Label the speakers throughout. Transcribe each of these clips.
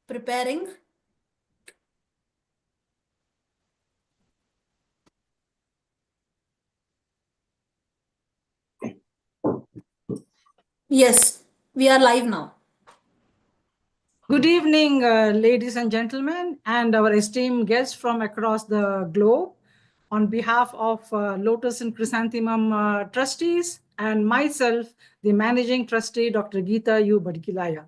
Speaker 1: Preparing. Yes, we are live now.
Speaker 2: Good evening, ladies and gentlemen, and our esteemed guests from across the globe. On behalf of Lotus and Chrysanthemum trustees and myself, the managing trustee, Dr. Geeta U. Badikilaya.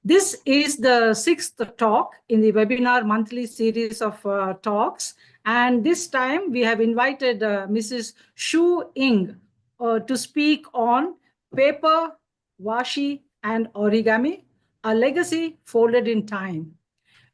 Speaker 2: This is the sixth talk in the webinar monthly series of talks. And this time we have invited Mrs. Shu Ying to speak on paper, washi, and origami, a legacy folded in time.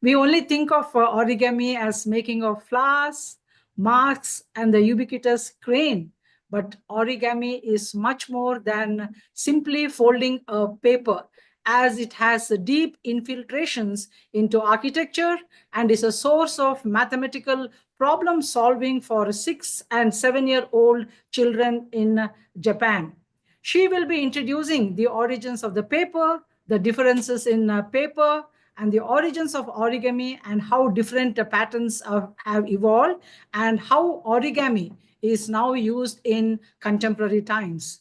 Speaker 2: We only think of origami as making of flowers, masks, and the ubiquitous crane. But origami is much more than simply folding a paper, as it has deep infiltrations into architecture and is a source of mathematical problem solving for 6 and 7-year-old children in Japan. She will be introducing the origins of the paper, the differences in paper, and the origins of origami and how different patterns have evolved and how origami is now used in contemporary times.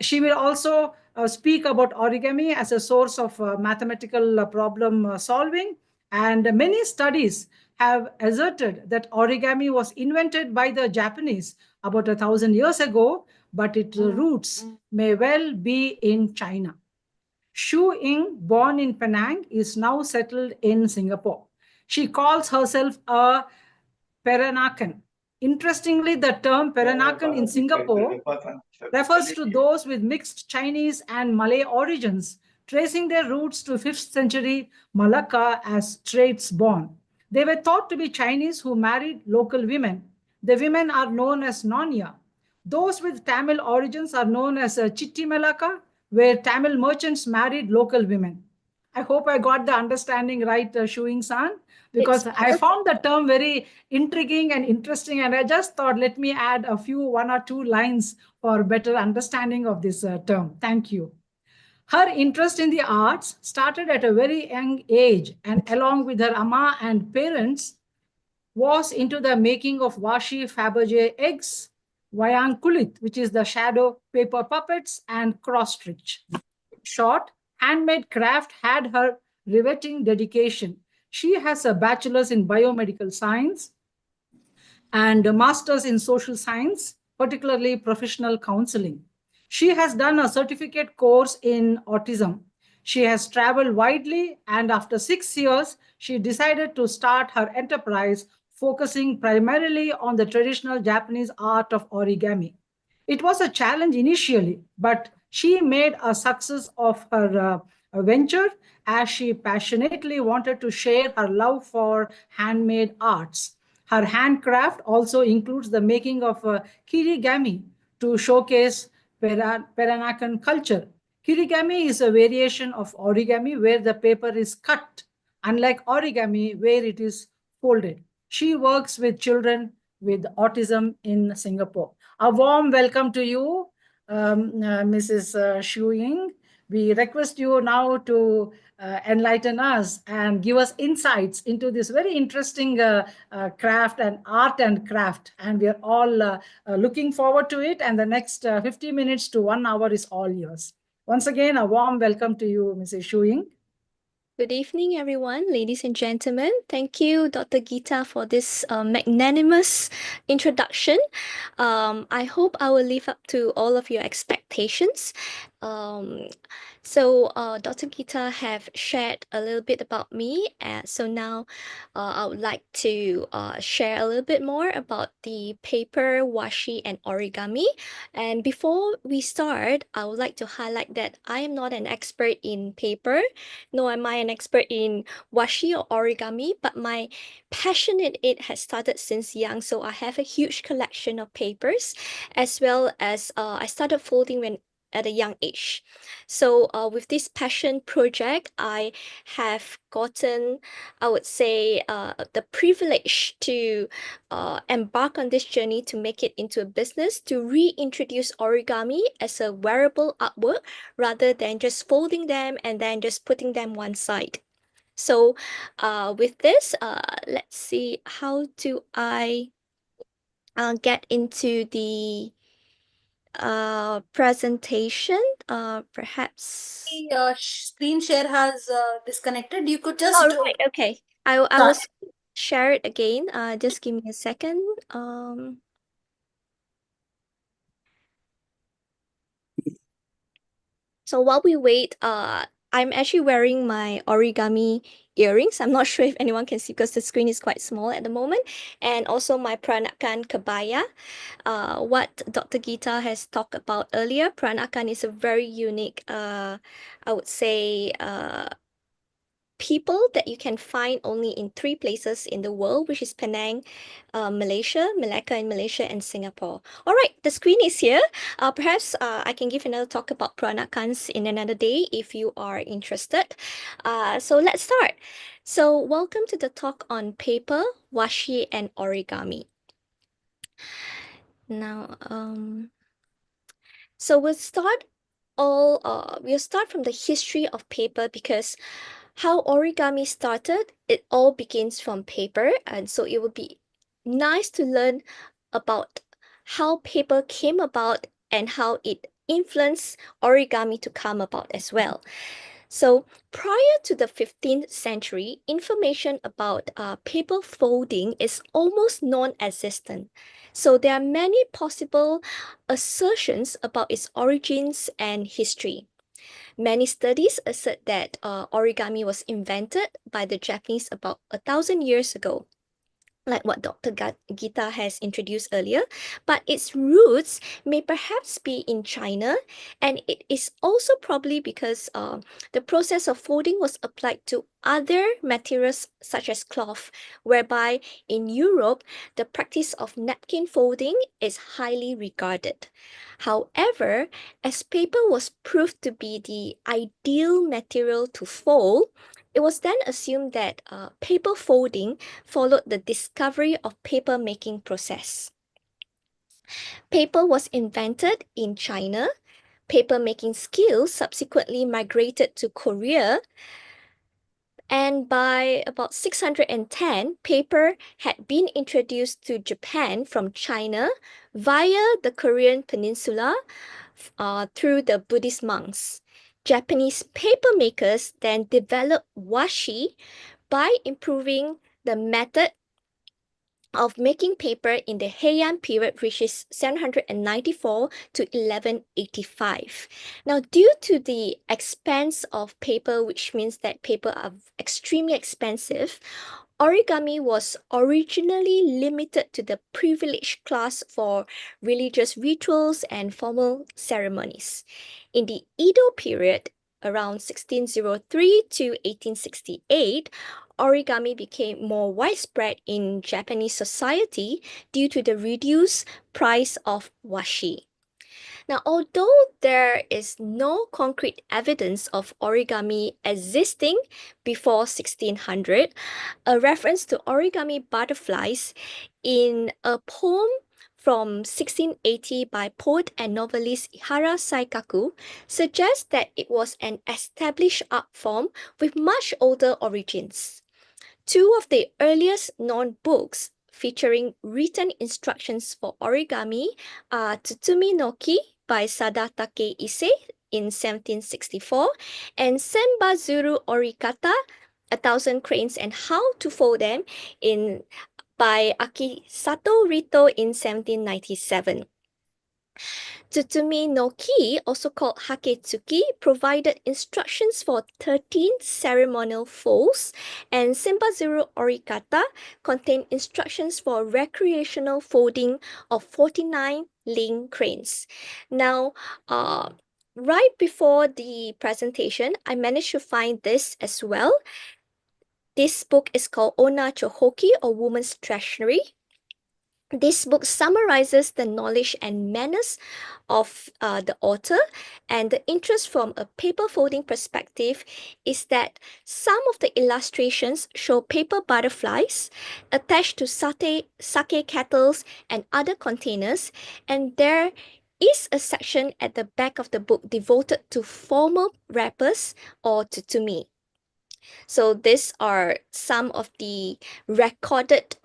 Speaker 2: She will also speak about origami as a source of mathematical problem solving. And many studies have asserted that origami was invented by the Japanese about 1,000 years ago, but its roots may well be in China. Shu Ying, born in Penang, is now settled in Singapore. She calls herself a Peranakan. Interestingly, the term Peranakan in Singapore refers to those with mixed Chinese and Malay origins, tracing their roots to 5th century Malacca as Straits born. They were thought to be Chinese who married local women. The women are known as Nonya. Those with Tamil origins are known as Chitti Malacca, where Tamil merchants married local women. I hope I got the understanding right, Shuing-san, because I found the term very intriguing and interesting, and I just thought, let me add a few, 1 or 2 lines for better understanding of this term. Thank you. Her interest in the arts started at a very young age, and along with her ama and parents, was into the making of Washi Fabergé eggs, wayang kulit, which is the shadow paper puppets, and cross stitch. In short, handmade craft had her riveting dedication. She has a bachelor's in biomedical science and a master's in social science, particularly professional counseling. She has done a certificate course in autism. She has traveled widely, and after 6 years, she decided to start her enterprise focusing primarily on the traditional Japanese art of origami. It was a challenge initially, but she made a success of her venture as she passionately wanted to share her love for handmade arts. Her handcraft also includes the making of kirigami to showcase Peranakan culture. Kirigami is a variation of origami where the paper is cut, unlike origami where it is folded. She works with children with autism in Singapore. A warm welcome to you, Mrs. Shu Ying. We request you now to enlighten us and give us insights into this very interesting craft and art and craft. And we are all looking forward to it. And the next 50 minutes to 1 hour is all yours. Once again, a warm welcome to you, Mrs. Shu Ying.
Speaker 3: Good evening, everyone, ladies and gentlemen. Thank you, Dr. Geeta, for this magnanimous introduction. I hope I will live up to all of your expectations. Dr. Geeta have shared a little bit about me. So now I would like to share a little bit more about the paper, washi, and origami. And before we start, I would like to highlight that I am not an expert in paper, nor am I an expert in washi or origami, but my passion in it has started since young. So I have a huge collection of papers, as well as I started folding when at a young age. So with this passion project, I have gotten, I would say, the privilege to embark on this journey to make it into a business, to reintroduce origami as a wearable artwork rather than just folding them and then just putting them one side. So with this, let's see, how do I get into the presentation? Perhaps.
Speaker 1: The screen share has disconnected. You could
Speaker 3: Oh,
Speaker 1: just
Speaker 3: right, okay. I will
Speaker 1: start.
Speaker 3: share it again. Just give me a second. So while we wait, I'm actually wearing my origami earrings. I'm not sure if anyone can see because the screen is quite small at the moment. And also my Peranakan kebaya. What Dr. Geeta has talked about earlier, Peranakan is a very unique, I would say, people that you can find only in three places in the world, which is Penang, Malaysia, Malacca in Malaysia, and Singapore. All right, the screen is here. Perhaps I can give another talk about Peranakans in another day if you are interested. So let's start. So welcome to the talk on paper, washi, and origami. Now, so we'll start from the history of paper because how origami started, it all begins from paper, and so it would be nice to learn about how paper came about and how it influenced origami to come about as well. So prior to the 15th century, information about paper folding is almost non-existent. So there are many possible assertions about its origins and history. Many studies assert that origami was invented by the Japanese about 1,000 years ago, like what Dr. Geeta has introduced earlier, but its roots may perhaps be in China, and it is also probably because the process of folding was applied to other materials such as cloth, whereby in Europe, the practice of napkin folding is highly regarded. However, as paper was proved to be the ideal material to fold, it was then assumed that paper folding followed the discovery of paper making process. Paper was invented in China. Paper making skills subsequently migrated to Korea, and by about 610, paper had been introduced to Japan from China via the Korean peninsula through the Buddhist monks. Japanese paper makers then developed washi by improving the method of making paper in the Heian period, which is 794 to 1185. Now, due to the expense of paper, which means that paper are extremely expensive, origami was originally limited to the privileged class for religious rituals and formal ceremonies. In the Edo period, around 1603 to 1868, origami became more widespread in Japanese society due to the reduced price of washi. Now, although there is no concrete evidence of origami existing before 1600, a reference to origami butterflies in a poem from 1680 by poet and novelist Ihara Saikaku suggests that it was an established art form with much older origins. Two of the earliest known books featuring written instructions for origami are Tsutumi no Ki by Sadatake Ise in 1764 and Senbazuru Orikata, A Thousand Cranes and How to Fold Them by Akisato Rito in 1797. Tsutsumi no Ki, also called Haketsuki, provided instructions for 13 ceremonial folds, and Senbazuru Orikata contained instructions for recreational folding of 49 ling cranes. Now, right before the presentation, I managed to find this as well. This book is called Onna Chohoki, or Woman's Treasury. This book summarizes the knowledge and manners of the author, and the interest from a paper folding perspective is that some of the illustrations show paper butterflies attached to sake kettles and other containers, and there is a section at the back of the book devoted to formal wrappers or tsutumi. So these are some of the recorded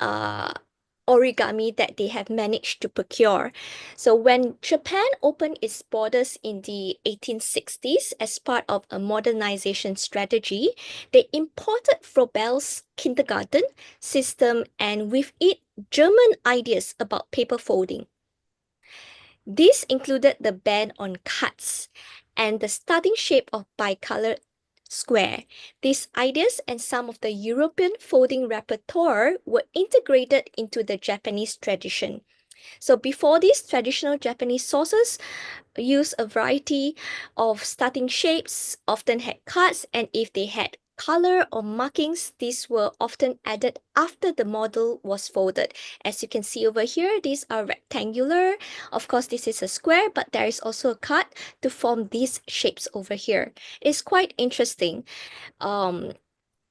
Speaker 3: origami that they have managed to procure. So when Japan opened its borders in the 1860s as part of a modernization strategy, they imported Froebel's kindergarten system and with it German ideas about paper folding. This included the ban on cuts and the starting shape of bicolored square. These ideas and some of the European folding repertoire were integrated into the Japanese tradition. So before these traditional Japanese sources use a variety of starting shapes, often had cuts, and if they had color or markings, these were often added after the model was folded. As you can see over here, these are rectangular. Of course, this is a square, but there is also a cut to form these shapes over here. It's quite interesting.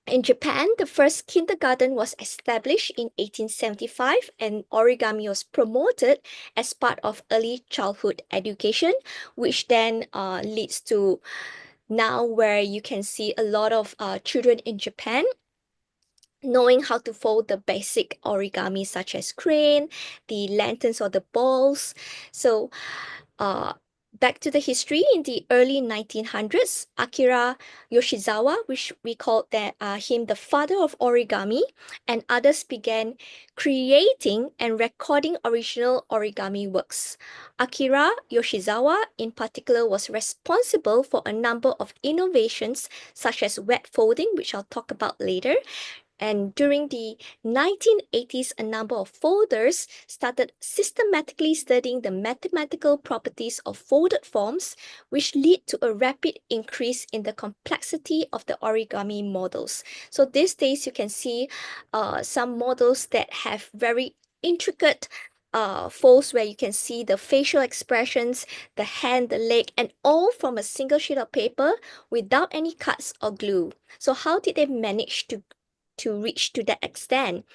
Speaker 3: In Japan, the first kindergarten was established in 1875 and origami was promoted as part of early childhood education, which then leads to now where you can see a lot of children in Japan knowing how to fold the basic origami such as crane, the lanterns or the balls. So uh, back to the history, in the early 1900s, Akira Yoshizawa, which we called him the father of origami, and others began creating and recording original origami works. Akira Yoshizawa, in particular, was responsible for a number of innovations such as wet folding, which I'll talk about later, and during the 1980s, a number of folders started systematically studying the mathematical properties of folded forms, which lead to a rapid increase in the complexity of the origami models. So these days, you can see some models that have very intricate folds where you can see the facial expressions, the hand, the leg, and all from a single sheet of paper without any cuts or glue. So how did they manage to reach to that extent?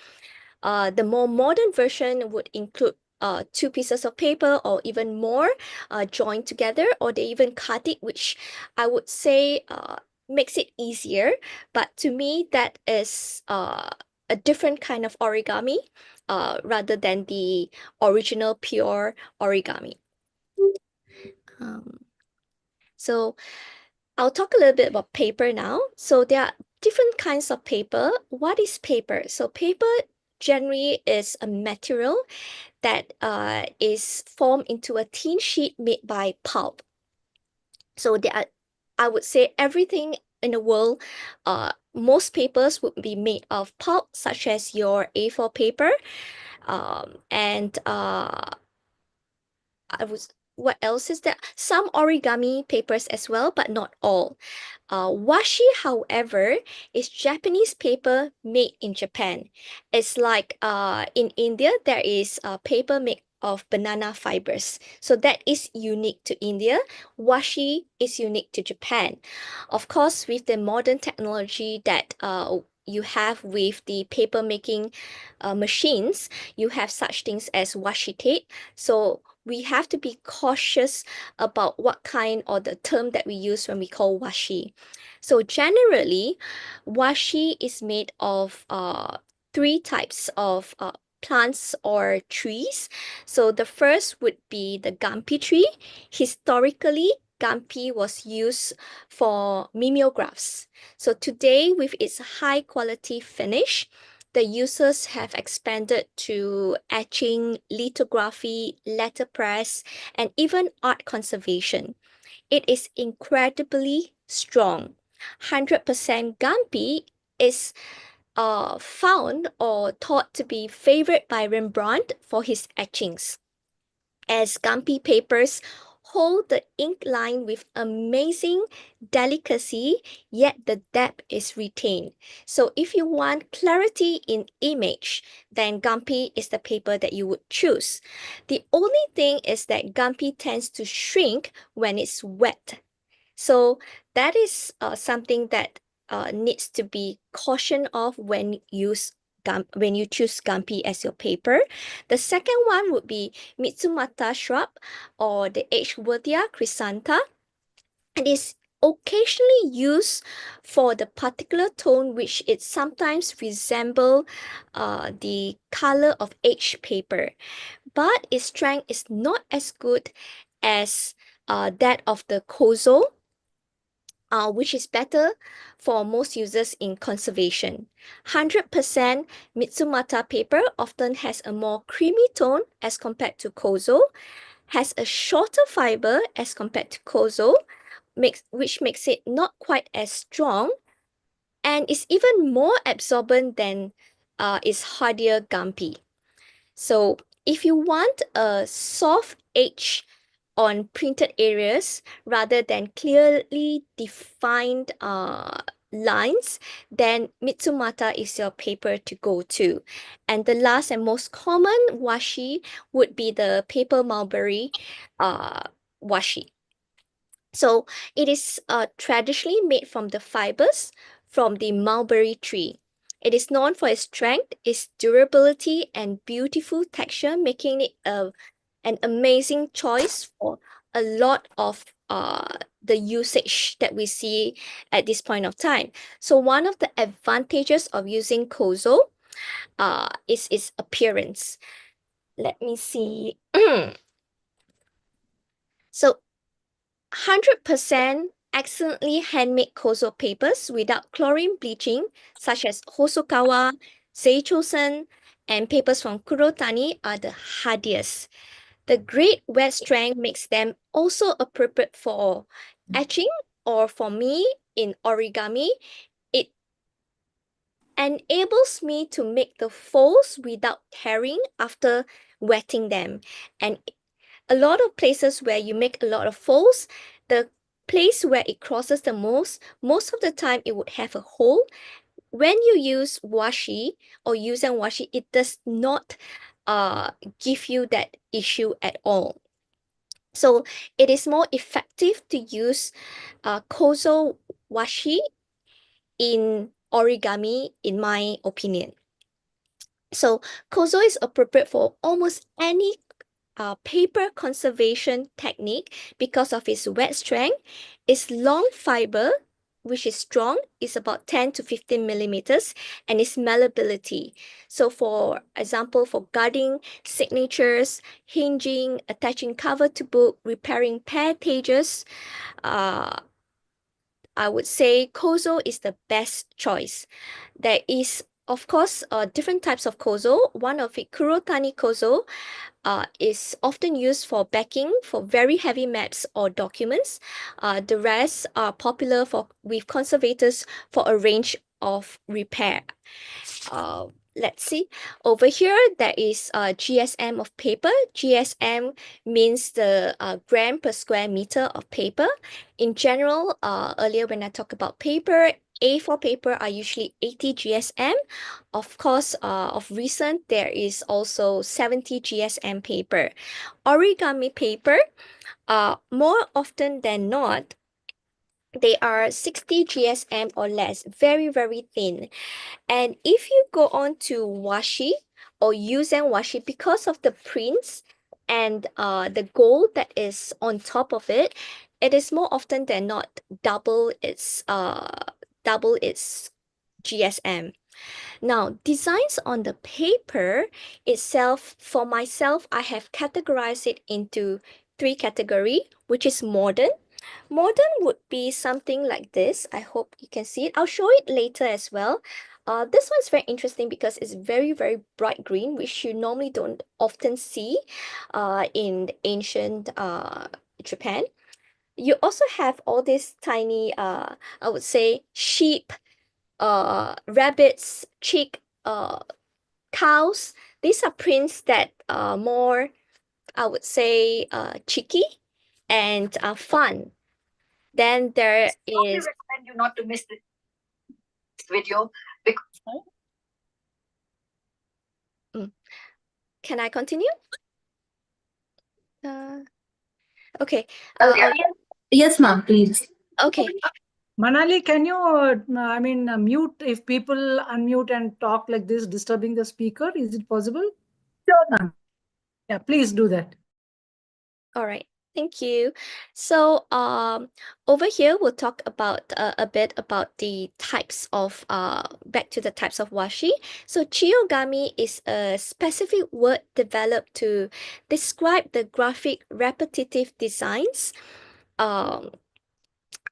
Speaker 3: The more modern version would include two pieces of paper or even more joined together, or they even cut it, which I would say makes it easier. But to me, that is a different kind of origami rather than the original pure origami. Um, so I'll talk a little bit about paper now. So there are different kinds of paper. What is paper? So paper generally is a material that is formed into a thin sheet made by pulp. So there are, I would say everything in the world, most papers would be made of pulp, such as your A4 paper, and what else is there? Some origami papers as well, but not all. Washi, however, is Japanese paper made in Japan. It's like in India, there is paper made of banana fibers. So that is unique to India. Washi is unique to Japan. Of course, with the modern technology that you have with the paper making machines, you have such things as washi tape. So we have to be cautious about what kind or the term that we use when we call washi. So generally, washi is made of three types of plants or trees. So the first would be the gampi tree. Historically, gampi was used for mimeographs. So today, with its high quality finish, the users have expanded to etching, lithography, letterpress, and even art conservation. It is incredibly strong. 100% Gampi is found or thought to be favored by Rembrandt for his etchings, as Gampi papers hold the ink line with amazing delicacy, yet the depth is retained. So if you want clarity in image, then Gampi is the paper that you would choose. The only thing is that Gampi tends to shrink when it's wet. So that is something that needs to be cautioned of when you choose Gampi as your paper. The second one would be Mitsumata shrub or the Edgeworthia chrysantha. It is occasionally used for the particular tone which it sometimes resemble the color of aged paper, but its strength is not as good as that of the Kozo, which is better for most users in conservation. 100% Mitsumata paper often has a more creamy tone as compared to Kozo, has a shorter fiber as compared to Kozo, which makes it not quite as strong, and is even more absorbent than its hardier Gampi. So if you want a soft edge on printed areas rather than clearly defined lines, then Mitsumata is your paper to go to. And the last and most common washi would be the paper mulberry washi. So it is traditionally made from the fibers from the mulberry tree. It is known for its strength, its durability, and beautiful texture, making it an amazing choice for a lot of the usage that we see at this point of time. So one of the advantages of using Kozo is its appearance. Let me see. So 100% excellently handmade Kozo papers without chlorine bleaching, such as Hosokawa, Seichosen, and papers from Kurotani are the hardiest. The great wet strength makes them also appropriate for etching, or for me, in origami, it enables me to make the folds without tearing after wetting them. And a lot of places where you make a lot of folds, the place where it crosses the most of the time it would have a hole. When you use washi or use an washi, it does not give you that issue at all. So it is more effective to use Kozo washi in origami, in my opinion. So Kozo is appropriate for almost any paper conservation technique because of its wet strength. Its long fiber, which is strong, is about 10 to 15 millimeters, and its malleability. So for example, for guarding signatures, hinging, attaching cover to book, repairing paired pages, I would say Kozo is the best choice. There is, of course, different types of Kozo. One of it, Kurotani Kozo, is often used for backing for very heavy maps or documents. The rest are popular with conservators for a range of repair. Let's see. Over here, there is GSM of paper. GSM means the gram per square meter of paper. In general, earlier when I talk about paper, A4 paper are usually 80 GSM. Of course, of recent, there is also 70 GSM paper. Origami paper, more often than not, they are 60 GSM or less, very, very thin. And if you go on to washi or use and washi, because of the prints and the gold that is on top of it, it is more often than not double its GSM. Now, designs on the paper itself, for myself, I have categorized it into 3 categories, which is modern. Modern would be something like this. I hope you can see it. I'll show it later as well. This one's very interesting because it's very, very bright green, which you normally don't often see in ancient Japan. You also have all these tiny, I would say, sheep, rabbits, chick, cows. These are prints that are more, I would say, cheeky and fun. Then there is.
Speaker 1: Recommend you not to miss this video because
Speaker 3: Can I continue? Okay.
Speaker 1: yes, ma'am, please.
Speaker 3: Okay.
Speaker 2: Manali, can you, mute if people unmute and talk like this, disturbing the speaker? Is it possible?
Speaker 1: Sure, ma'am.
Speaker 2: Yeah, please do that.
Speaker 3: All right. Thank you. So, over here we'll talk about a bit about the types of back to the types of washi. So, chiyogami is a specific word developed to describe the graphic repetitive designs um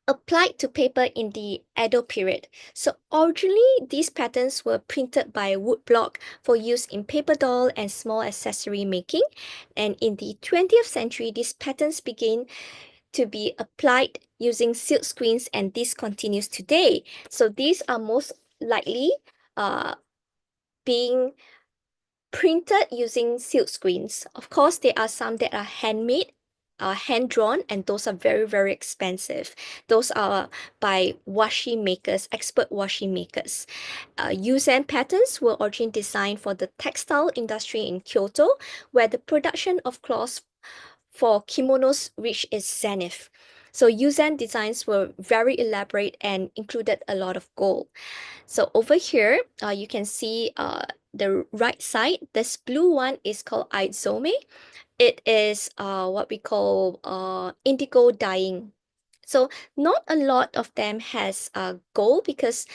Speaker 3: applied to paper in the Edo period. So originally, these patterns were printed by woodblock for use in paper doll and small accessory making. And in the 20th century, these patterns began to be applied using silk screens, and this continues today. So these are most likely uh, being printed using silk screens. Of course, there are some that are handmade, hand drawn, and those are very, very expensive. Those are by washi makers, expert washi makers. Yuzen patterns were originally designed for the textile industry in Kyoto, where the production of cloths for kimonos reached its zenith. So Yuzen designs were very elaborate and included a lot of gold. So over here, you can see the right side. This blue one is called Aizome. It is what we call indigo dyeing. So not a lot of them has gold because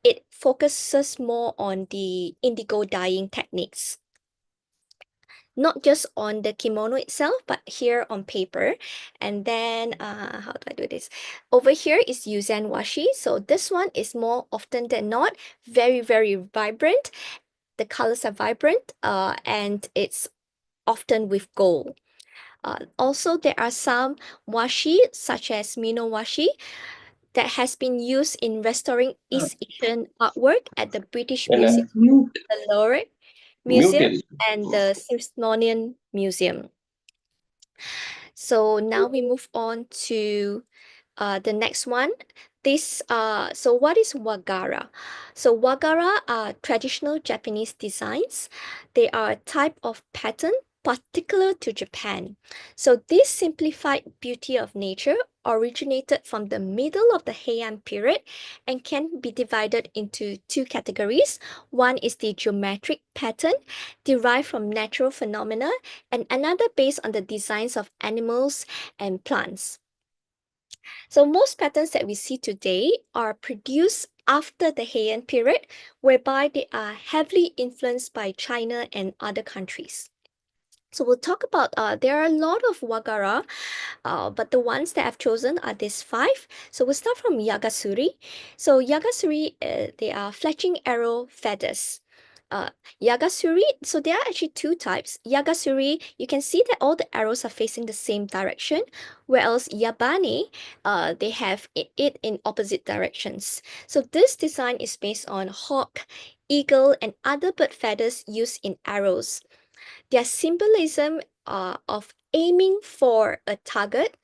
Speaker 3: it focuses more on the indigo dyeing techniques, not just on the kimono itself, but here on paper. And then, how do I do this? Over here is Yuzen washi. So this one is more often than not very, very vibrant. The colors are vibrant, and it's often with gold. Also, there are some washi, such as Mino washi, that has been used in restoring East Asian artwork at the British Museum,
Speaker 4: Mute.
Speaker 3: the Louvre
Speaker 4: Mute
Speaker 3: Museum,
Speaker 4: it.
Speaker 3: and the Smithsonian Museum. So now we move on to the next one. So what is wagara? So wagara are traditional Japanese designs. They are a type of pattern particular to Japan. So this simplified beauty of nature originated from the middle of the Heian period and can be divided into two categories. One is the geometric pattern derived from natural phenomena, and another based on the designs of animals and plants. So most patterns that we see today are produced after the Heian period, whereby they are heavily influenced by China and other countries. So we'll talk about, there are a lot of wagara, but the ones that I've chosen are these five. So we'll start from Yagasuri. So Yagasuri, they are fletching arrow feathers. Uh, Yagasuri, so there are actually two types. Yagasuri, you can see that all the arrows are facing the same direction, whereas Yabani, they have it in opposite directions. So this design is based on hawk, eagle, and other bird feathers used in arrows. Their symbolism of aiming for a target,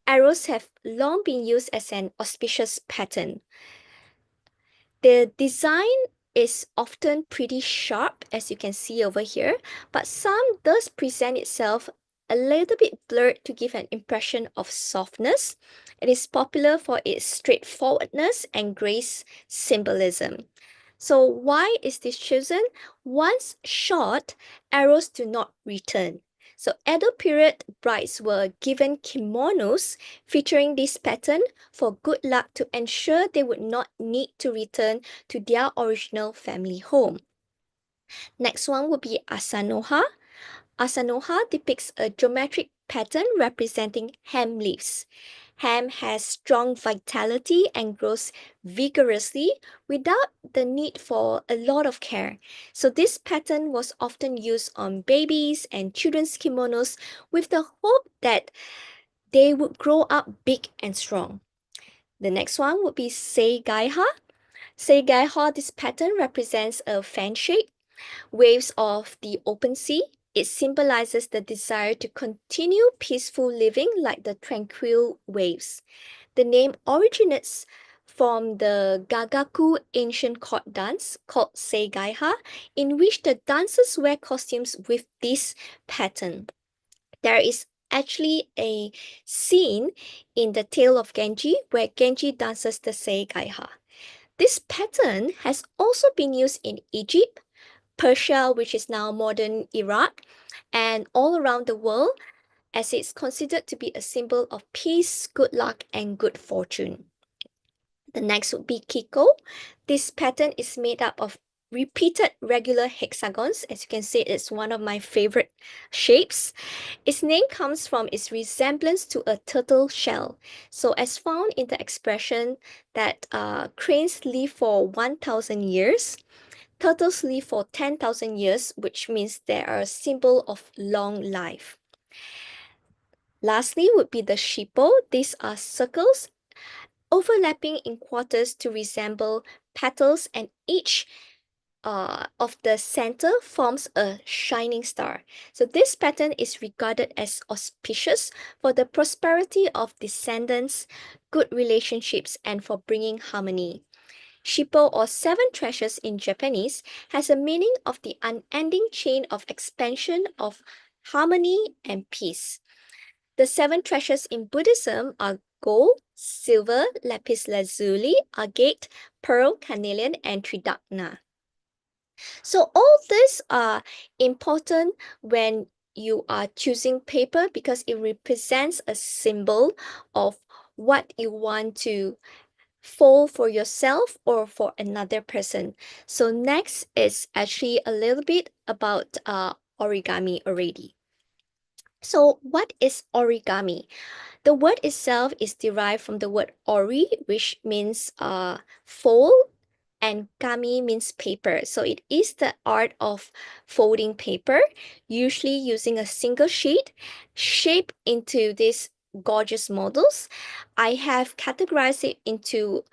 Speaker 3: arrows have long been used as an auspicious pattern. The design is often pretty sharp, as you can see over here, but some does present itself a little bit blurred to give an impression of softness. It is popular for its straightforwardness and grace symbolism. So why is this chosen? Once shot, arrows do not return. So Edo period brides were given kimonos featuring this pattern for good luck to ensure they would not need to return to their original family home. Next one would be Asanoha. Asanoha depicts a geometric pattern representing ham leaves. Ham has strong vitality and grows vigorously without the need for a lot of care. So this pattern was often used on babies and children's kimonos with the hope that they would grow up big and strong. The next one would be Seigaiha. Seigaiha, this pattern represents a fan shape, waves of the open sea. It symbolizes the desire to continue peaceful living like the tranquil waves. The name originates from the Gagaku ancient court dance called Seigaiha, in which the dancers wear costumes with this pattern. There is actually a scene in the Tale of Genji where Genji dances the Seigaiha. This pattern has also been used in Egypt, Persia, which is now modern Iraq, and all around the world. as it's considered to be a symbol of peace, good luck, and good fortune. The next would be Kiko. This pattern is made up of repeated regular hexagons. As you can see, it's one of my favorite shapes. Its name comes from its resemblance to a turtle shell. So as found in the expression that cranes live for 1,000 years, turtles live for 10,000 years, which means they are a symbol of long life. Lastly would be the shippo. These are circles overlapping in quarters to resemble petals, and each of the center forms a shining star. So this pattern is regarded as auspicious for the prosperity of descendants, good relationships, and for bringing harmony. Shippo, or seven treasures in Japanese, has a meaning of the unending chain of expansion of harmony and peace. The seven treasures in Buddhism are gold, silver, lapis lazuli, agate, pearl, carnelian, and tridakna. So all these are important when you are choosing paper because it represents a symbol of what you want to fold for yourself or for another person. So next is actually a little bit about origami already. So what is origami? The word itself is derived from the word ori, which means fold, and kami means paper. So it is the art of folding paper, usually using a single sheet, shaped into these gorgeous models. I have categorized it into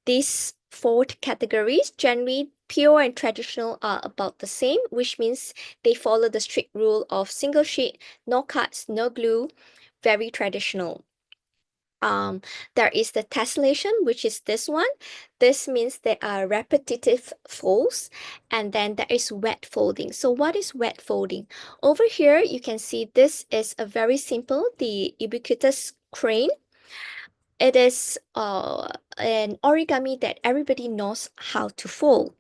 Speaker 3: these four categories. Generally, pure and traditional are about the same, which means they follow the strict rule of single sheet, no cuts, no glue, very traditional. There is the tessellation, which is this one. This means there are repetitive folds, and then there is wet folding. So what is wet folding? Over here, you can see this is a very simple, the ubiquitous crane. It is an origami that everybody knows how to fold.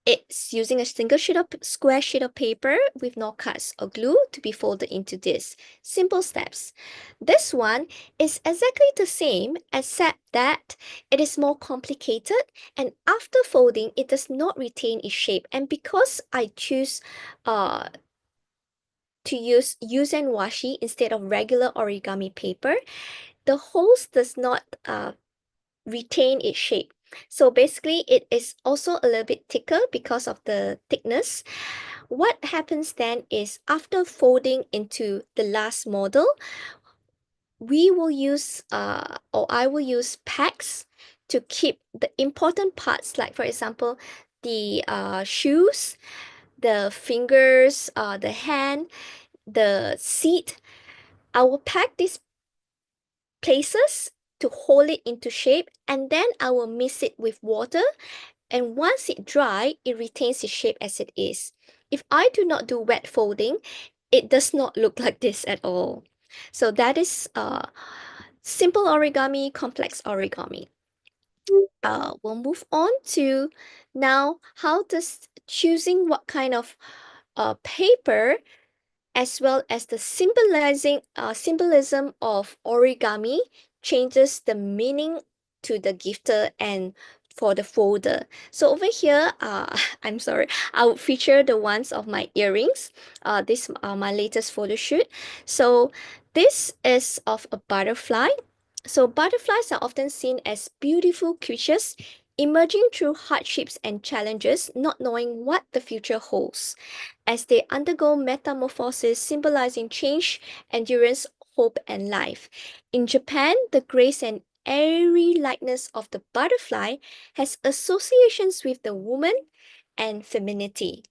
Speaker 3: It's using a single square sheet of paper with no cuts or glue to be folded into this. Simple steps. This one is exactly the same except that it is more complicated, and after folding it does not retain its shape. And because I choose to use and washi instead of regular origami paper, the holes does not retain its shape. So basically, it is also a little bit thicker because of the thickness. What happens then is after folding into the last model, we will use or I will use packs to keep the important parts, like for example, the shoes, the fingers, the hand, the seat. I will pack these places to hold it into shape, and then I will mix it with water, and once it dry, it retains its shape as it is. If I do not do wet folding, it does not look like this at all. So that is simple origami, complex origami. We'll move on to now how does choosing what kind of paper as well as the symbolism of origami changes the meaning to the gifter and for the folder. So over here, I'm sorry, I would feature the ones of my earrings. This are my latest photo shoot. So this is of a butterfly. So butterflies are often seen as beautiful creatures emerging through hardships and challenges, not knowing what the future holds, as they undergo metamorphosis symbolizing change, endurance, hope, and life. In Japan, the grace and airy lightness of the butterfly has associations with the woman and femininity.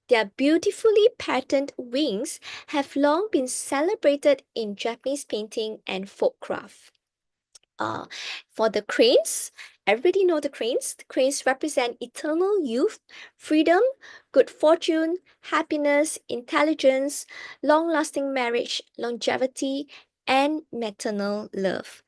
Speaker 3: Their beautifully patterned wings have long been celebrated in Japanese painting and folk craft. Uh, for the cranes, everybody know the cranes. The cranes represent eternal youth, freedom, good fortune, happiness, intelligence, long-lasting marriage, longevity, and maternal love.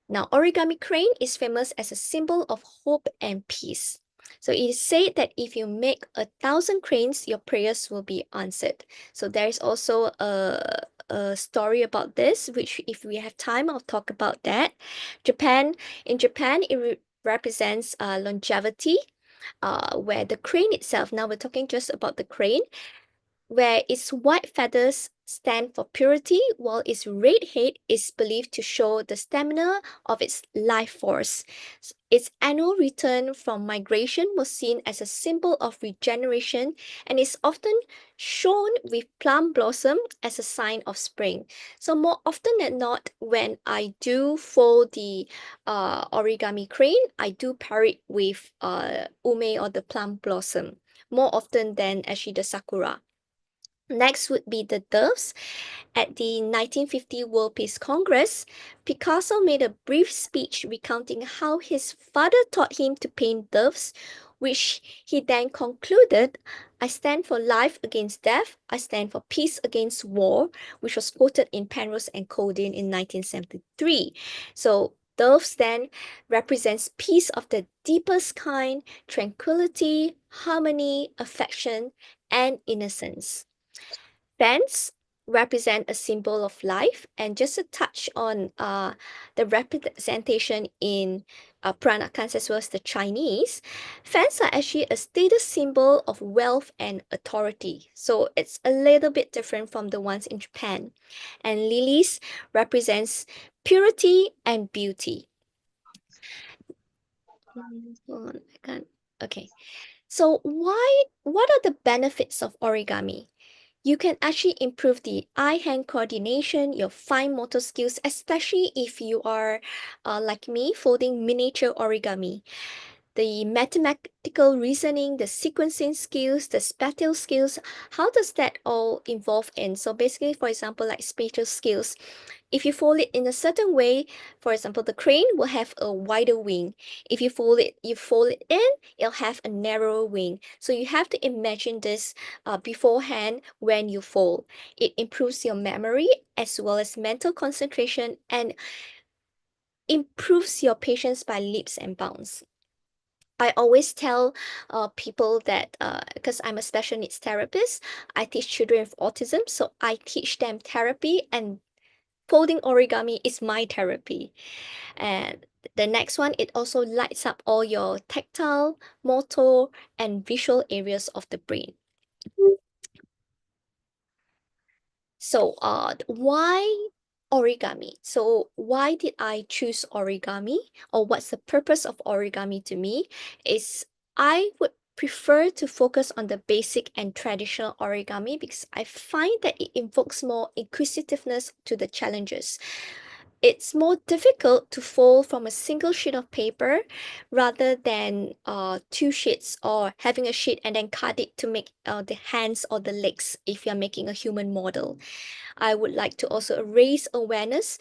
Speaker 3: Now, origami crane is famous as a symbol of hope and peace. So it is said that if you make 1,000 cranes, your prayers will be answered. So there is also a a story about this, which if we have time, I'll talk about that. In Japan, it represents longevity, where the crane itself, now we're talking just about the crane, where its white feathers stand for purity, while its red head is believed to show the stamina of its life force. Its annual return from migration was seen as a symbol of regeneration and is often shown with plum blossom as a sign of spring. So more often than not, when I do fold the origami crane, I do pair it with ume or the plum blossom more often than actually the sakura. Next would be the doves. At the 1950 World Peace Congress, Picasso made a brief speech recounting how his father taught him to paint doves, which he then concluded, "I stand for life against death, I stand for peace against war," which was quoted in Penrose and Codin in 1973. So doves then represents peace of the deepest kind, tranquility, harmony, affection, and innocence. Fans represent a symbol of life, and just a touch on the representation in Peranakans as well as the Chinese. Fans are actually a status symbol of wealth and authority, so it's a little bit different from the ones in Japan. And lilies represents purity and beauty. Hold on, I can't. Okay. So what are the benefits of origami? You can actually improve the eye-hand coordination, your fine motor skills, especially if you are like me, folding miniature origami. The mathematical reasoning, the sequencing skills, the spatial skills, how does that all involve in? So basically, for example, like spatial skills, if you fold it in a certain way, for example, the crane will have a wider wing. If you fold it in, it'll have a narrower wing. So you have to imagine this beforehand when you fold. It improves your memory as well as mental concentration and improves your patience by leaps and bounds. I always tell people that because I'm a special needs therapist, I teach children with autism, so I teach them therapy, and folding origami is my therapy. And the next one, it also lights up all your tactile, motor, and visual areas of the brain. So, why origami? So, why did I choose origami, or what's the purpose of origami to me? Is I would prefer to focus on the basic and traditional origami because I find that it invokes more inquisitiveness to the challenges. It's more difficult to fold from a single sheet of paper rather than two sheets, or having a sheet and then cut it to make the hands or the legs if you're making a human model. I would like to also raise awareness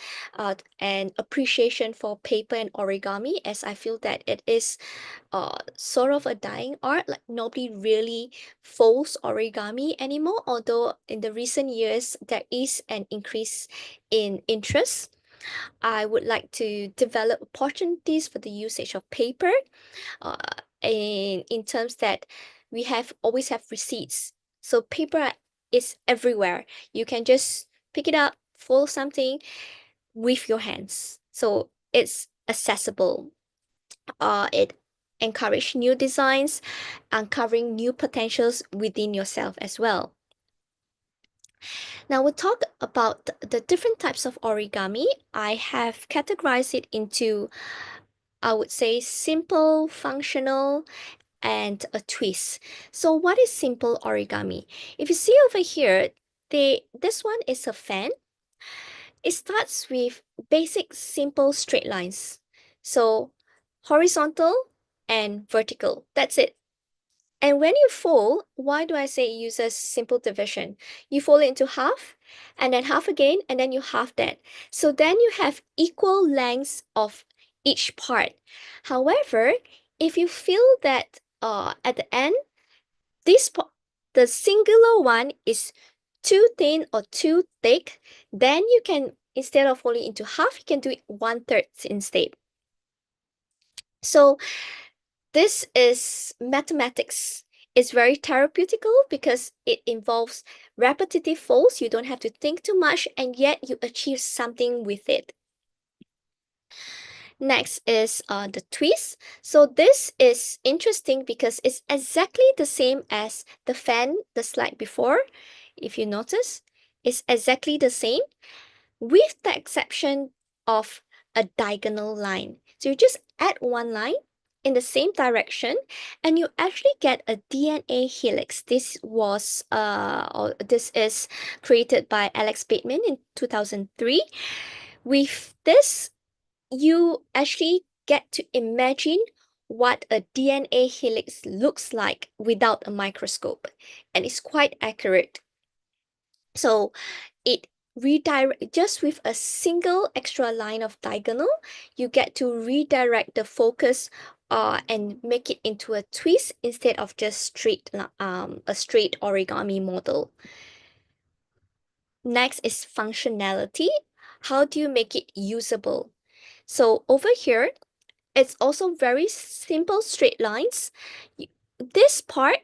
Speaker 3: and appreciation for paper and origami, as I feel that it is sort of a dying art. Like nobody really folds origami anymore, although in the recent years there is an increase in interest. I would like to develop opportunities for the usage of paper uh, in terms that we have always have receipts. So paper is everywhere. You can just pick it up, fold something with your hands. So it's accessible. It encourage new designs, uncovering new potentials within yourself as well. Now we'll talk about the different types of origami. I have categorized it into, I would say, simple, functional, and a twist. So what is simple origami? If you see over here, this one is a fan. It starts with basic simple straight lines. So horizontal and vertical. That's it. And when you fold, why do I say it uses simple division? You fold it into half, and then half again, and then you half that. So then you have equal lengths of each part. However, if you feel that at the end, the singular one is too thin or too thick, then you can, instead of folding into half, you can do it 1/3 instead. So this is mathematics It's very therapeutical because it involves repetitive folds. You don't have to think too much, and yet you achieve something with it. Next is the twist. So this is interesting because it's exactly the same as the fan, the slide before. If you notice, it's exactly the same with the exception of a diagonal line. So you just add one line in the same direction and you actually get a DNA helix. This is created by Alex Bateman in 2003. With this, you actually get to imagine what a DNA helix looks like without a microscope, and it's quite accurate. So it redirect just with a single extra line of diagonal, you get to redirect the focus and make it into a twist instead of just a straight origami model. Next is functionality. How do you make it usable? So over here, it's also very simple straight lines. This part,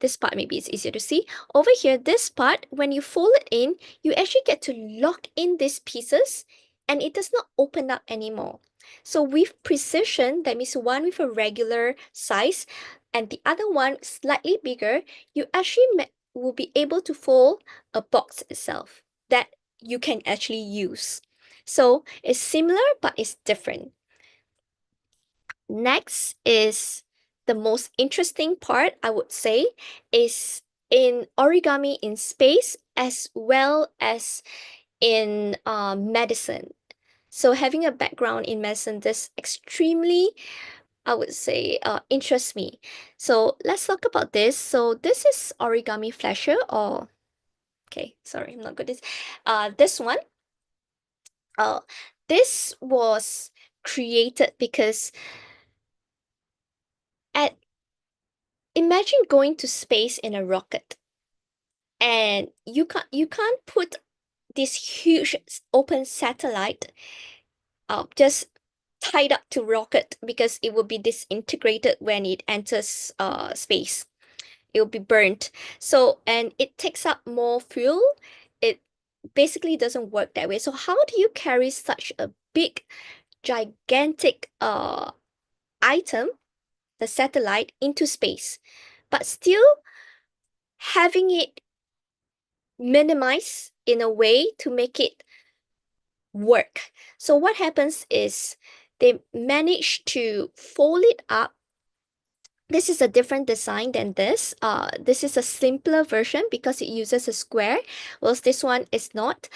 Speaker 3: this part maybe it's easier to see. Over here, this part, when you fold it in, you actually get to lock in these pieces and it does not open up anymore. So with precision, that means one with a regular size and the other one slightly bigger, you actually will be able to fold a box itself that you can actually use. So it's similar, but it's different. Next is the most interesting part, I would say, is in origami in space as well as in medicine. So having a background in medicine, this extremely, I would say, interests me. So let's talk about this. So this is origami flasher or, okay, sorry, I'm not good at this. This one, uh, this was created because at imagine going to space in a rocket and you can't put this huge open satellite just tied up to rocket because it will be disintegrated when it enters space. It will be burnt. So and it takes up more fuel. It basically doesn't work that way. So how do you carry such a big gigantic item, the satellite, into space, but still having it minimize in a way to make it work? So what happens is they manage to fold it up. This is a different design than this. This is a simpler version because it uses a square, whilst this one is not.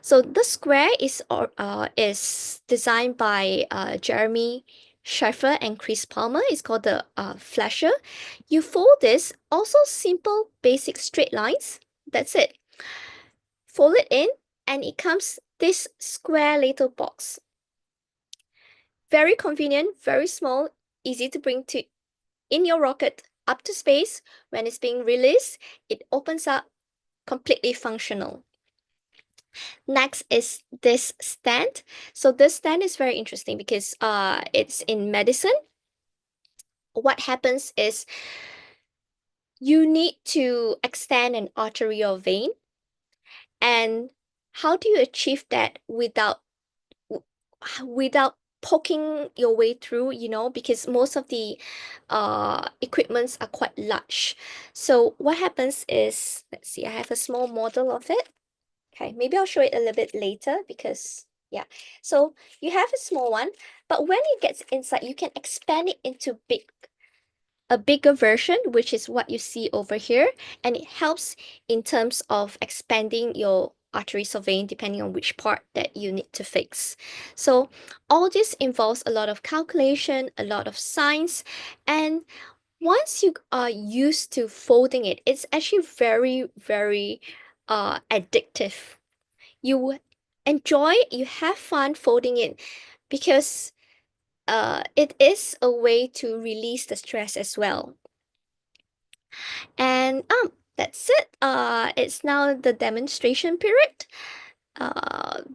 Speaker 3: So the square is designed by Jeremy Schaffer and Chris Palmer. It's called the Flasher. You fold this, also simple, basic straight lines. That's it. Fold it in, and it comes this square little box. Very convenient, very small, easy to bring to in your rocket up to space. When it's being released, it opens up, completely functional. Next is this stand. So this stand is very interesting because it's in medicine. What happens is you need to extend an artery or vein. And how do you achieve that without poking your way through, because most of the equipments are quite large. So what happens is, let's see, I have a small model of it. Okay, maybe I'll show it a little bit later because, yeah. So you have a small one, but when it gets inside, you can expand it into a bigger version, which is what you see over here. And it helps in terms of expanding your arteries or vein depending on which part that you need to fix. So all this involves a lot of calculation, a lot of science, and once you are used to folding it, it's actually very, very addictive. You enjoy, you have fun folding it because it is a way to release the stress as well. And that's it. It's now the demonstration period.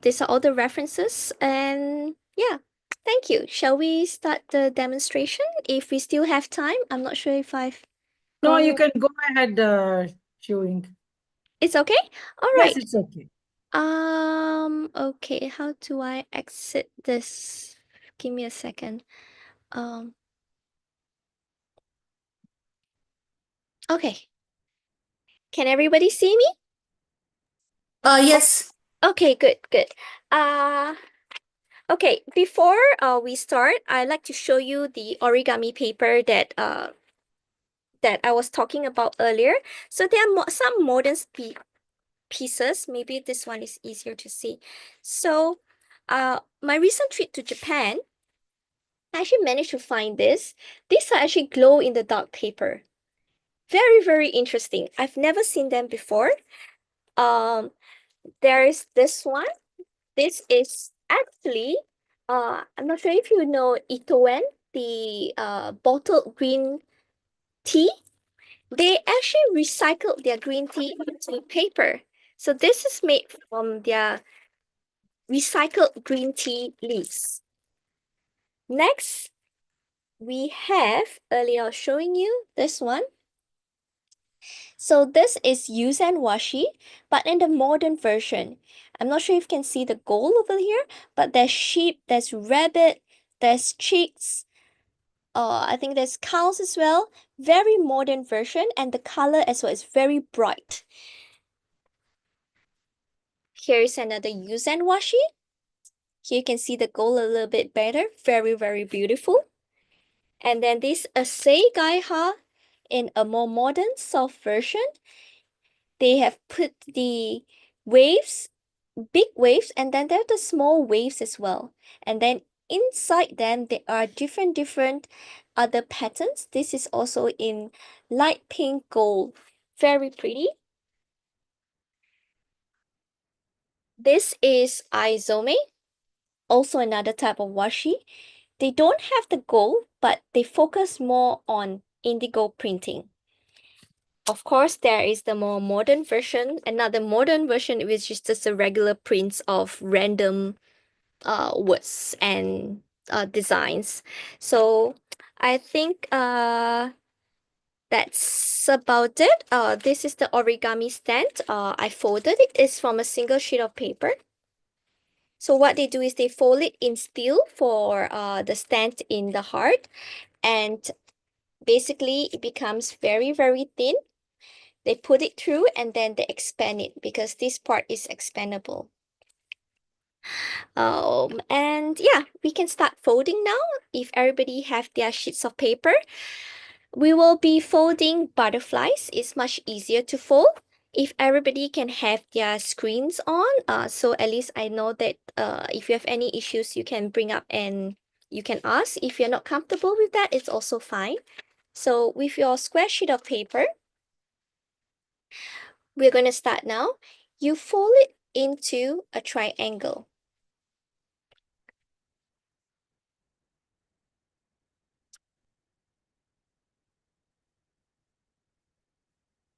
Speaker 3: These are all the references, and yeah, thank you. Shall we start the demonstration if we still have time? I'm not sure if I've
Speaker 2: No, you
Speaker 3: Oh,
Speaker 2: can go ahead showing.
Speaker 3: it's okay? All
Speaker 2: Yes,
Speaker 3: right.
Speaker 2: it's okay.
Speaker 3: Okay, how do I exit this? Give me a second. Um, okay. Can everybody see me?
Speaker 1: Yes.
Speaker 3: Okay, good, good. Uh, okay, before we start, I'd like to show you the origami paper that I was talking about earlier. So there are some modern pieces. Maybe this one is easier to see. So, my recent trip to Japan, I actually managed to find this. These are actually glow in the dark paper. Very, very interesting. I've never seen them before. Um, there is this one. This is actually, I'm not sure if you know Itoen, the bottled green tea. They actually recycled their green tea into paper. So this is made from their recycled green tea leaves. Next, we have, earlier I was showing you this one. So this is Yuzen Washi, but in the modern version. I'm not sure if you can see the gold over here, but there's sheep, there's rabbit, there's chicks, I think there's cows as well. Very modern version, and the color as well is very bright. Here is another Yuzen Washi. Here you can see the gold a little bit better. Very, very beautiful. And then this Asei Gaiha in a more modern, soft version. They have put the waves, big waves, and then there are the small waves as well. And then inside them, there are different other patterns. This is also in light pink gold. Very pretty. This is Aizome, also another type of washi. They don't have the gold, but they focus more on indigo printing. Of course, there is the more modern version, another modern version, which is just a regular prints of random words and designs. So I think that's about it. This is the origami stand. I folded it. It's from a single sheet of paper. So what they do is they fold it in steel for the stand in the heart, and basically it becomes very, very thin. They put it through and then they expand it because this part is expandable. And yeah, we can start folding now. If everybody have their sheets of paper, we will be folding butterflies. It's much easier to fold. If everybody can have their screens on, so at least I know that if you have any issues, you can bring up and you can ask. If you're not comfortable with that, it's also fine. So with your square sheet of paper, we're going to start now. You fold it into a triangle.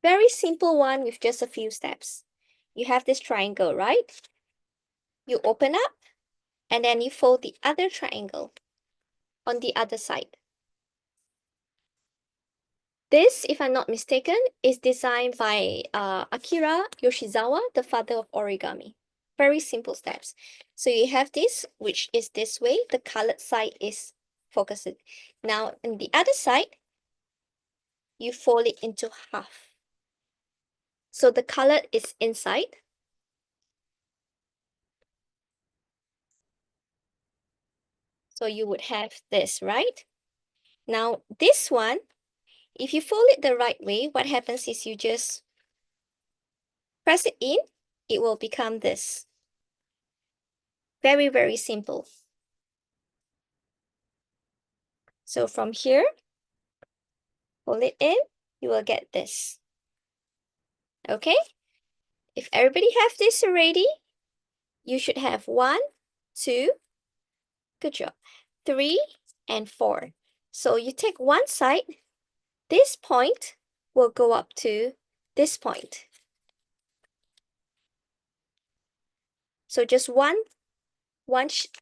Speaker 3: Very simple one with just a few steps. You have this triangle, right? You open up and then you fold the other triangle on the other side. This, if I'm not mistaken, is designed by Akira Yoshizawa, the father of origami. Very simple steps. So you have this, which is this way. The colored side is focused. Now, on the other side, you fold it into half. So the colored is inside. So you would have this, right? Now, this one, if you fold it the right way, what happens is you just press it in, it will become this. Very, very simple. So from here, fold it in, you will get this. Okay? If everybody have this already, you should have 1, 2, good job, 3, and 4. So you take one side, this point will go up to this point. So just one sheet.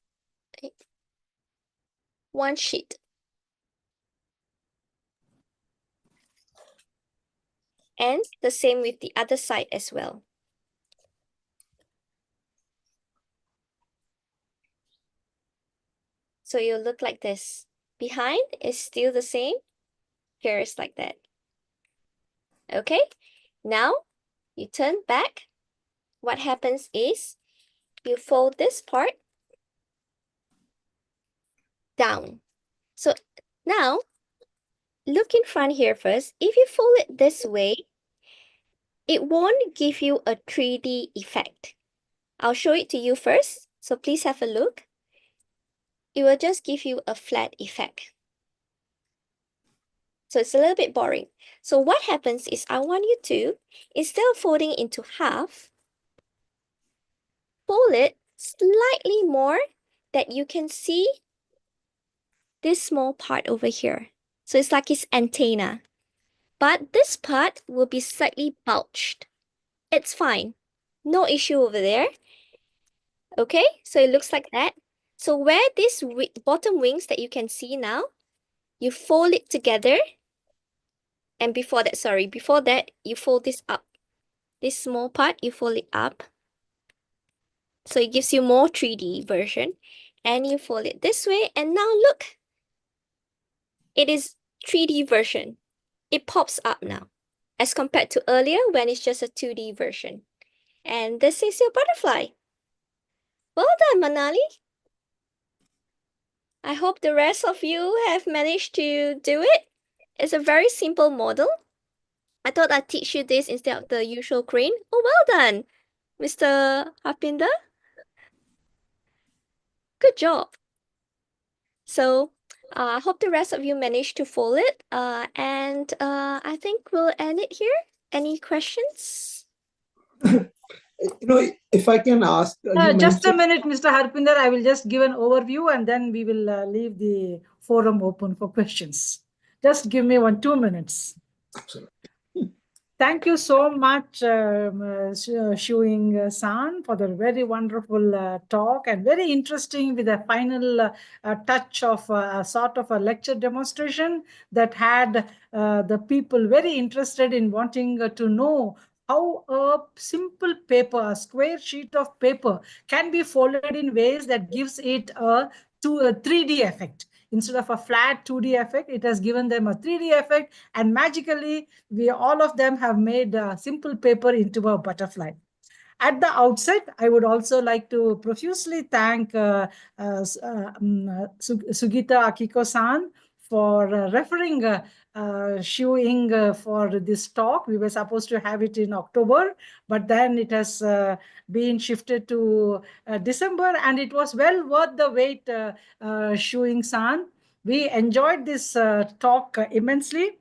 Speaker 3: And the same with the other side as well. So you'll look like this. Behind is still the same. Here is like that. Okay, now you turn back. What happens is you fold this part down. So now look in front here first. If you fold it this way, it won't give you a 3D effect. I'll show it to you first. So please have a look. It will just give you a flat effect. So it's a little bit boring. So what happens is I want you to, instead of folding into half, fold it slightly more that you can see this small part over here. So it's like its antenna. But this part will be slightly bulged. It's fine. No issue over there. Okay, so it looks like that. So where this bottom wings that you can see now, you fold it together. And before that, you fold this up. This small part, you fold it up. So it gives you more 3D version. And you fold it this way. And now look, it is 3D version. It pops up now as compared to earlier when it's just a 2D version. And this is your butterfly. Well done, Manali. I hope the rest of you have managed to do it. It's a very simple model. I thought I'd teach you this instead of the usual crane. Oh, well done, Mr. Harpinder. Good job. So I hope the rest of you managed to fold it. And I think we'll end it here. Any questions?
Speaker 4: If I can ask,
Speaker 2: Just a minute, Mr. Harpinder. I will just give an overview and then we will leave the forum open for questions. Just give me 2 minutes.
Speaker 4: Absolutely.
Speaker 2: Thank you so much, Shuing San, for the very wonderful talk and very interesting with a final touch of a sort of a lecture demonstration that had the people very interested in wanting to know how a simple paper, a square sheet of paper, can be folded in ways that gives it a 3D effect. Instead of a flat 2D effect, it has given them a 3D effect, and magically, we all of them have made simple paper into a butterfly. At the outset, I would also like to profusely thank Sugita Akiko-san for referring Xiu Ying for this talk. We were supposed to have it in October, but then it has been shifted to December, and it was well worth the wait, Xiu Ying-san. We enjoyed this talk immensely.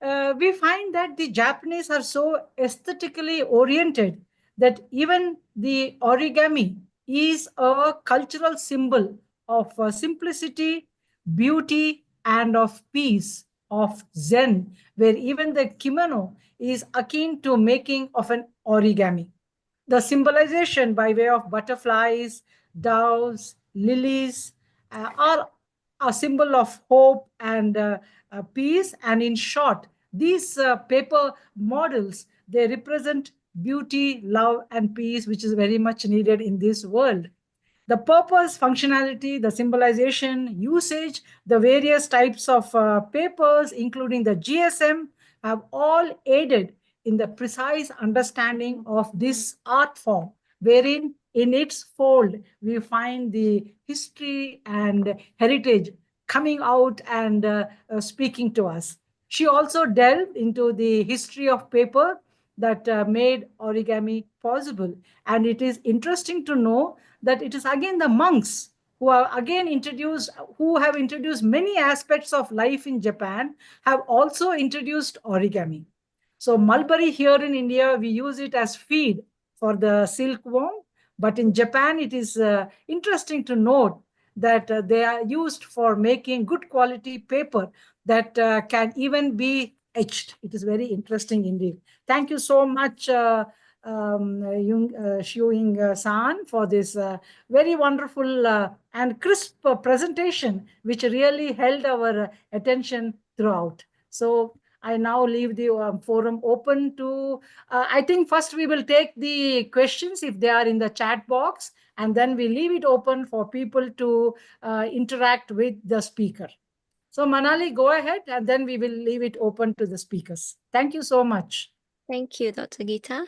Speaker 2: We find that the Japanese are so aesthetically oriented that even the origami is a cultural symbol of simplicity, beauty, and of peace, of Zen, where even the kimono is akin to making of an origami. The symbolization by way of butterflies, doves, lilies are a symbol of hope and peace. And in short, these paper models, they represent beauty, love, and peace, which is very much needed in this world. The purpose, functionality, the symbolization, usage, the various types of papers, including the GSM, have all aided in the precise understanding of this art form, wherein in its fold we find the history and heritage coming out and speaking to us. She also delved into the history of paper that made origami possible. And it is interesting to know that it is again the monks who are again introduced, who have introduced many aspects of life in Japan, have also introduced origami. So mulberry here in India, we use it as feed for the silkworm. But in Japan, it is interesting to note that they are used for making good quality paper that can even be etched. It is very interesting indeed. Thank you so much, Xiu San, for this very wonderful and crisp presentation, which really held our attention throughout. So I now leave the forum open to, I think first we will take the questions if they are in the chat box, and then we leave it open for people to interact with the speaker. So Manali, go ahead, and then we will leave it open to the speakers. Thank you so much.
Speaker 3: Thank you, Dr. Geeta.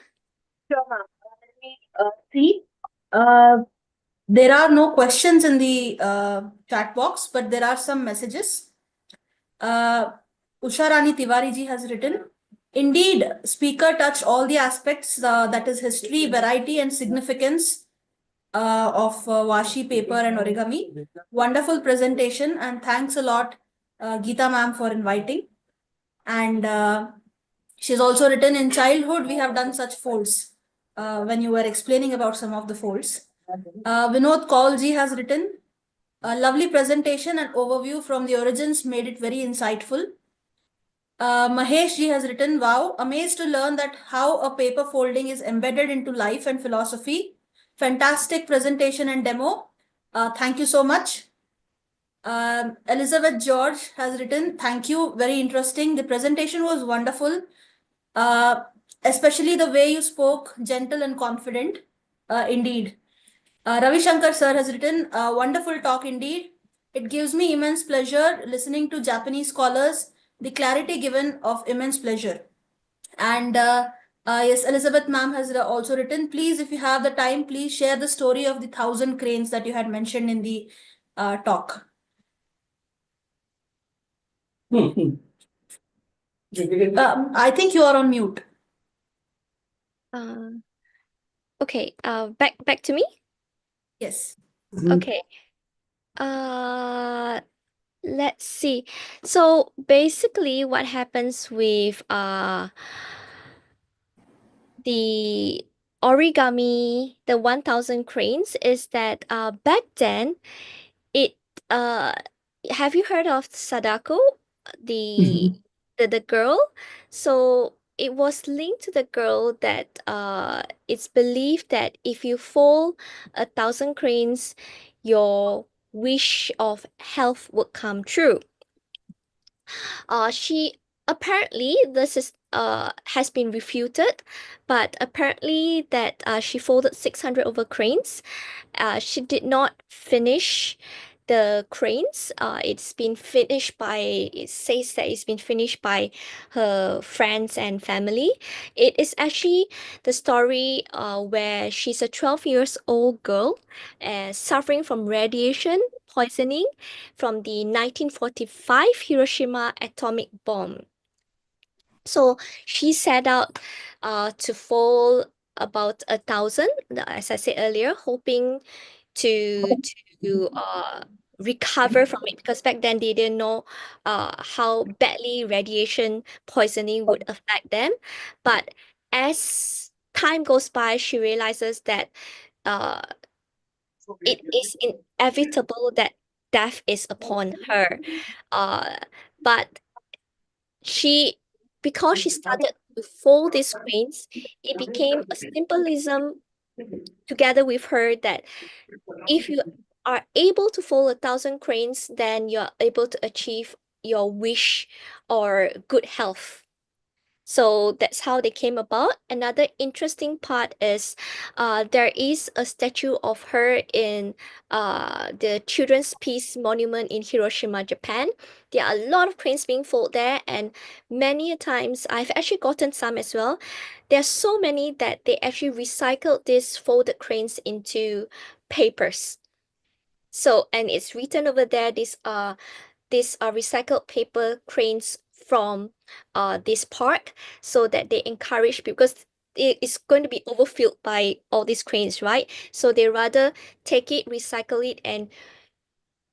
Speaker 1: Sure, ma'am. Let me see. Uh, there are no questions in the chat box, but there are some messages. Usha Rani Tiwari ji has written, indeed, speaker touched all the aspects, that is history, variety, and significance of washi paper and origami. Wonderful presentation, and thanks a lot, Geeta ma'am, for inviting. And she's also written, in childhood, we have done such folds when you were explaining about some of the folds. Vinod Kaulji has written, a lovely presentation and overview from the origins made it very insightful. Mahesh ji has written, wow, amazed to learn that how a paper folding is embedded into life and philosophy. Fantastic presentation and demo. Thank you so much. Elizabeth George has written, thank you, very interesting. The presentation was wonderful, especially the way you spoke, gentle and confident, indeed. Ravi Shankar sir has written, wonderful talk indeed. It gives me immense pleasure listening to Japanese scholars, the clarity given of immense pleasure. And yes, Elizabeth ma'am has also written, please, if you have the time, please share the story of the 1,000 cranes that you had mentioned in the talk. I think you are on mute.
Speaker 3: Okay, back to me?
Speaker 1: Yes.
Speaker 3: Okay. Let's see. So basically what happens with the origami, the 1,000 cranes, is that back then it have you heard of Sadako, the the girl? So it was linked to the girl that it's believed that if you fold 1,000 cranes, your wish of health would come true. She apparently this is has been refuted, but apparently that she folded 600 over cranes. She did not finish the cranes. It's been finished by, it says that it's been finished by her friends and family. It is actually the story where she's a 12 years old girl suffering from radiation poisoning from the 1945 Hiroshima atomic bomb. So she set out to fold about 1,000, as I said earlier, hoping to recover from it, because back then they didn't know how badly radiation poisoning would affect them. But as time goes by, she realizes that uh, it is inevitable that death is upon her. But she, because she started to fold these queens, it became a symbolism together with her that if you are able to fold 1,000 cranes, then you're able to achieve your wish or good health. So that's how they came about. Another interesting part is there is a statue of her in the Children's Peace Monument in Hiroshima, Japan. There are a lot of cranes being folded there, and many a times I've actually gotten some as well. There are so many that they actually recycled these folded cranes into papers. So, and it's written over there, these are recycled paper cranes from this park, so that they encourage, because it is going to be overfilled by all these cranes, right? So they rather take it, recycle it, and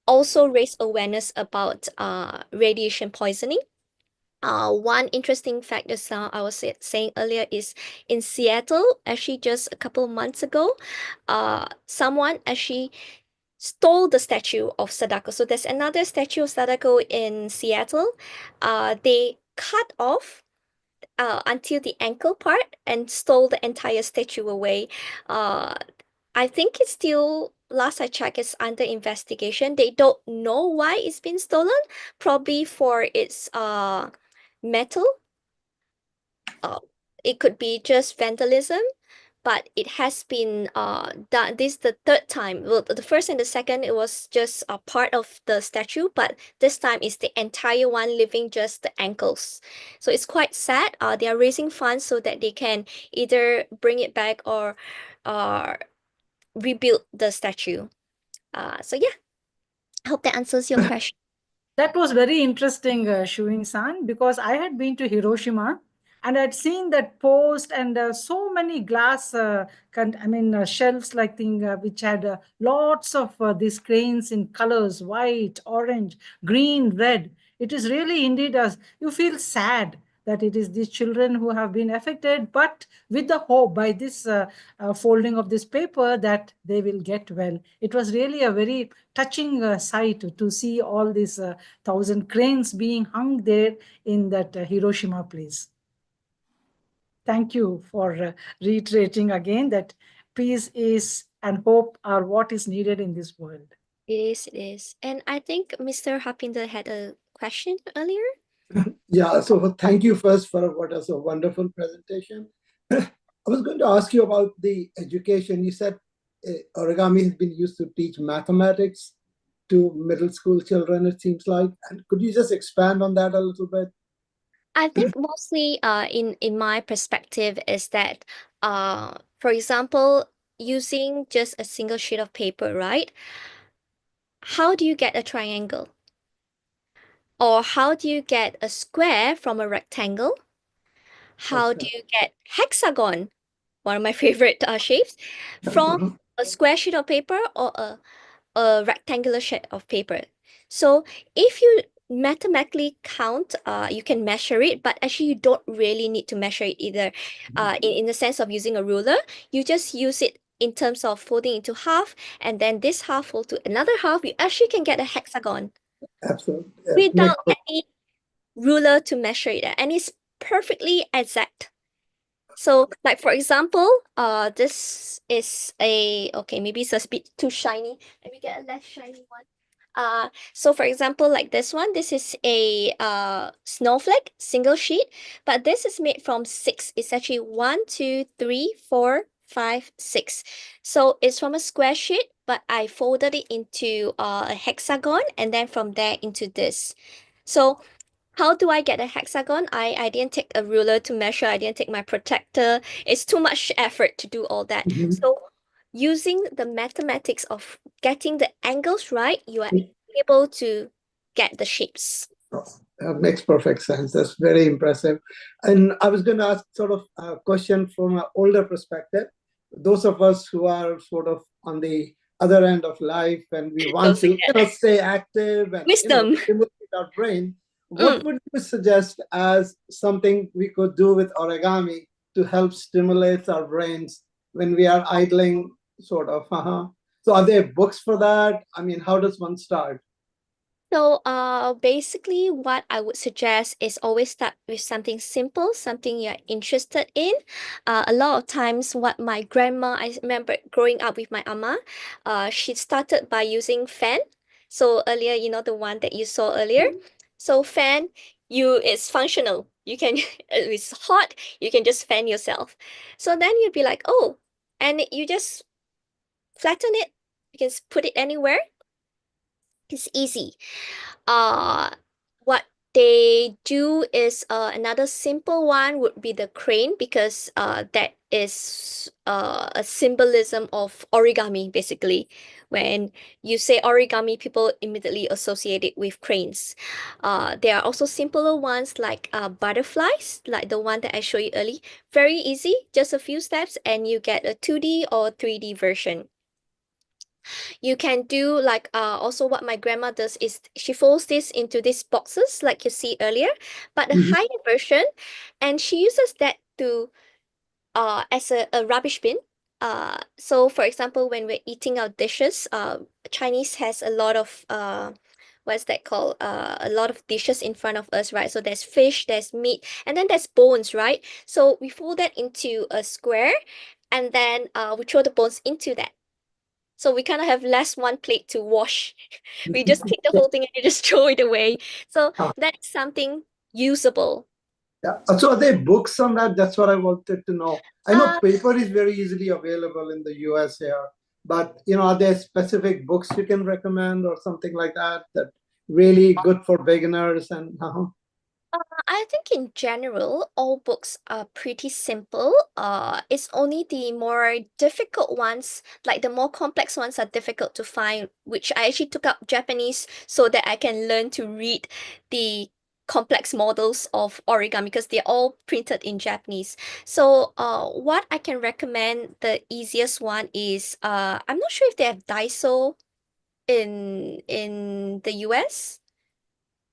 Speaker 3: also raise awareness about radiation poisoning. One interesting fact is I was saying earlier is in Seattle, actually just a couple of months ago, someone actually stole the statue of Sadako. So there's another statue of Sadako in Seattle. They cut off until the ankle part and stole the entire statue away. I think it's still, last I checked, it's under investigation. They don't know why it's been stolen, probably for its metal. It could be just vandalism, but it has been done. This is the third time. Well, the first and the second, it was just a part of the statue, but this time it's the entire one, leaving just the ankles. So it's quite sad. They are raising funds so that they can either bring it back or rebuild the statue. So yeah, I hope that answers your question.
Speaker 2: That was very interesting, Shuin-san, because I had been to Hiroshima and I'd seen that post and so many glass, shelves like thing which had lots of these cranes in colors, white, orange, green, red. It is really indeed as you feel sad that it is these children who have been affected, but with the hope by this folding of this paper that they will get well. It was really a very touching sight to see all these 1,000 cranes being hung there in that Hiroshima place. Thank you for reiterating again that peace is and hope are what is needed in this world.
Speaker 3: It is. And I think Mr. Harpinder had a question earlier.
Speaker 4: Yeah, so thank you first for what was a wonderful presentation. I was going to ask you about the education. You said origami has been used to teach mathematics to middle school children, it seems like. And could you just expand on that a little bit?
Speaker 3: I think mostly in my perspective is that for example, using just a single sheet of paper, right? How do you get a triangle? Or how do you get a square from a rectangle? How do you get hexagon, one of my favorite shapes, from a square sheet of paper or a rectangular sheet of paper? So if you mathematically count, you can measure it, but actually you don't really need to measure it either. In the sense of using a ruler, you just use it in terms of folding into half, and then this half fold to another half, you actually can get a hexagon.
Speaker 4: Absolutely.
Speaker 3: Without any ruler to measure it, and it's perfectly exact. So, like for example, this is okay, maybe it's a bit too shiny. Let me get a less shiny one. So for example, like this one, this is a snowflake single sheet, but this is made from 6. It's actually 1, 2, 3, 4, 5, 6. So it's from a square sheet, but I folded it into a hexagon, and then from there into this. So how do I get a hexagon? I didn't take a ruler to measure. I didn't take my protector. It's too much effort to do all that. So using the mathematics of getting the angles right, you are able to get the shapes.
Speaker 4: That makes perfect sense. That's very impressive. And I was going to ask sort of a question from an older perspective. Those of us who are sort of on the other end of life and we want to stay active and stimulate our brain, what would you suggest as something we could do with origami to help stimulate our brains when we are idling, sort of? So are there books for that? I mean, how does one start?
Speaker 3: So basically what I would suggest is always start with something simple, something you're interested in. A lot of times what my grandma, I remember growing up with my ama, she started by using fan. So earlier, you know, the one that you saw earlier. So fan, it's functional. You can, it's hot, you can just fan yourself. So then you'd be like, oh, and you just flatten it. You can put it anywhere. It's easy. What they do is another simple one would be the crane, because that is a symbolism of origami, basically. When you say origami, people immediately associate it with cranes. There are also simpler ones like butterflies, like the one that I showed you earlier. Very easy, just a few steps, and you get a 2D or 3D version. You can do like also what my grandma does is she folds this into these boxes like you see earlier, but the higher version, and she uses that to as a rubbish bin. So for example, when we're eating our dishes, Chinese has a lot of what's that called? A lot of dishes in front of us, right? So there's fish, there's meat, and then there's bones, right? So we fold that into a square, and then we throw the bones into that. So we kind of have less one plate to wash. We just take the whole thing and you just throw it away. So that is something usable.
Speaker 4: Yeah. So are there books on that? That's what I wanted to know. I know
Speaker 3: Uh,
Speaker 4: paper is very easily available in the US here, but are there specific books you can recommend or something like that that really good for beginners and
Speaker 3: I think in general, all books are pretty simple. It's only the more difficult ones, like the more complex ones, are difficult to find, which I actually took up Japanese so that I can learn to read the complex models of origami because they're all printed in Japanese. So, what I can recommend, the easiest one is I'm not sure if they have Daiso in the US.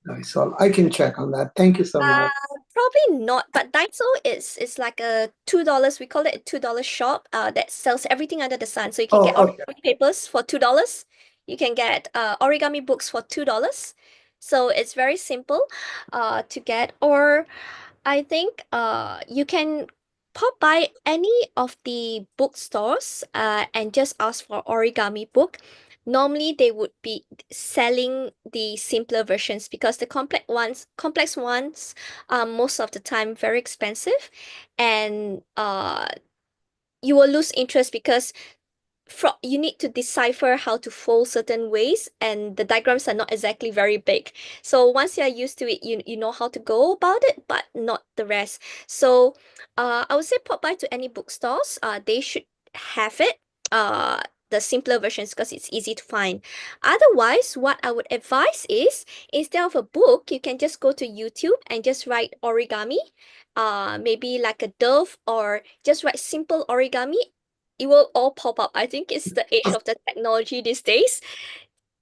Speaker 4: Nice. All I can check on that. Thank you so much.
Speaker 3: Probably not, but Daiso is like a $2. We call it a $2 shop that sells everything under the sun. So you can get
Speaker 4: Oh, okay.
Speaker 3: origami papers for $2. You can get origami books for $2. So it's very simple to get. Or I think you can pop by any of the bookstores and just ask for origami book. Normally they would be selling the simpler versions because the complex ones are most of the time very expensive, and you will lose interest because you need to decipher how to fold certain ways, and the diagrams are not exactly very big. So once you're used to it, you know how to go about it, but not the rest. So I would say pop by to any bookstores. They should have it. The simpler versions because it's easy to find. Otherwise, what I would advise is instead of a book, you can just go to YouTube and just write origami. Maybe like a dove, or just write simple origami. It will all pop up. I think it's the age of the technology these days.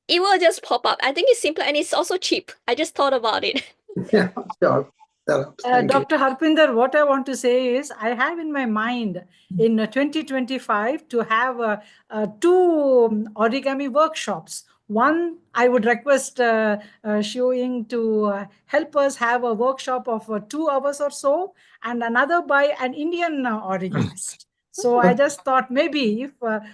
Speaker 3: It will just pop up. I think it's simpler and it's also cheap. I just thought about it.
Speaker 4: Yeah, sure. That helps. Thank you.
Speaker 2: Dr. Harpinder, what I want to say is I have in my mind in 2025 to have two origami workshops. One, I would request Showing to help us have a workshop of 2 hours or so, and another by an Indian origamist. So I just thought maybe if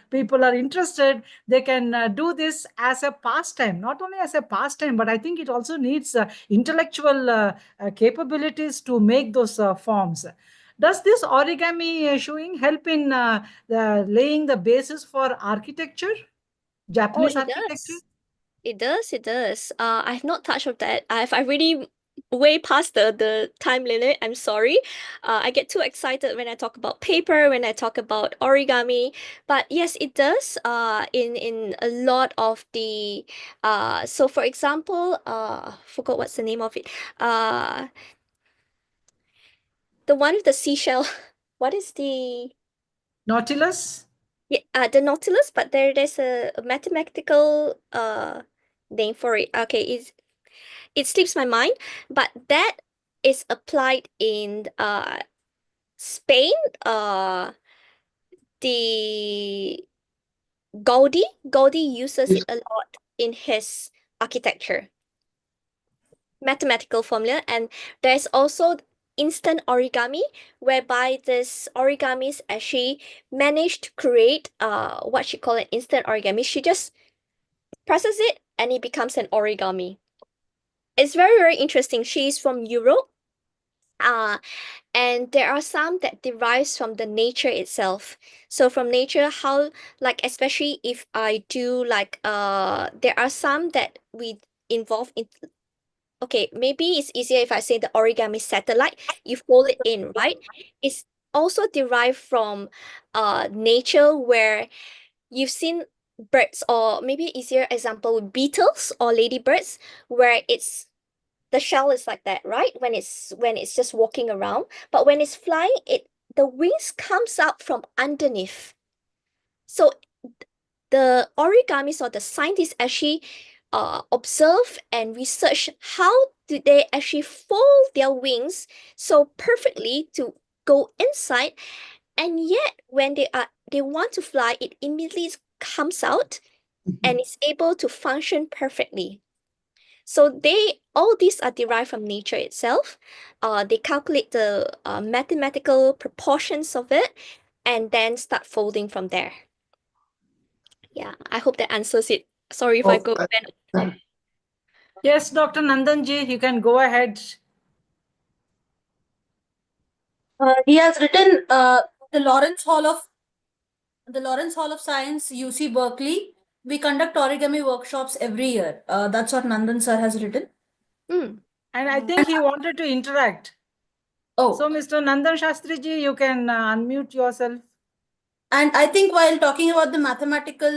Speaker 2: people are interested, they can do this as a pastime, not only as a pastime, but I think it also needs intellectual capabilities to make those forms. Does this origami showing help in laying the basis for architecture,
Speaker 3: Oh,
Speaker 2: Japanese
Speaker 3: it
Speaker 2: architecture?
Speaker 3: does. It does, it does. I've not touched of that. I really way past the time limit. I'm sorry. I get too excited when I talk about paper, when I talk about origami. But yes, it does. In a lot of the so for example, forgot what's the name of it. The one with the seashell. What is the
Speaker 2: Nautilus?
Speaker 3: yeah, the Nautilus, but there's a mathematical name for it. Okay, it slips my mind, but that is applied in Spain. The Gaudi uses it a lot in his architecture mathematical formula, and there's also instant origami, whereby this origamis actually managed to create what she call an instant origami. She just presses it and it becomes an origami. It's very, very interesting. She's from Europe. And there are some that derives from the nature itself. So from nature, how, like, especially if I do like there are some that we involve in. Okay, maybe it's easier if I say the origami satellite. You fold it in, right? It's also derived from nature, where you've seen birds, or maybe easier example, beetles or ladybirds, where it's the shell is like that, right? When it's just walking around, but when it's flying, the wings comes out from underneath. So the origamis or the scientists actually observe and research how do they actually fold their wings so perfectly to go inside, and yet when they want to fly, it immediately comes out and is able to function perfectly. So all these are derived from nature itself. They calculate the mathematical proportions of it and then start folding from there. Yeah, I hope that answers it. Sorry if I
Speaker 4: Oh,
Speaker 3: go went.
Speaker 2: Yes, Dr. Nandanji, you can go ahead.
Speaker 1: He has written the Lawrence Hall of Science, UC Berkeley. We conduct origami workshops every year. That's what Nandan sir has written.
Speaker 3: Mm.
Speaker 2: And I think he wanted to interact.
Speaker 1: Oh,
Speaker 2: So, Mr. Nandan Shastri ji, you can unmute yourself.
Speaker 1: and I think while talking about the mathematical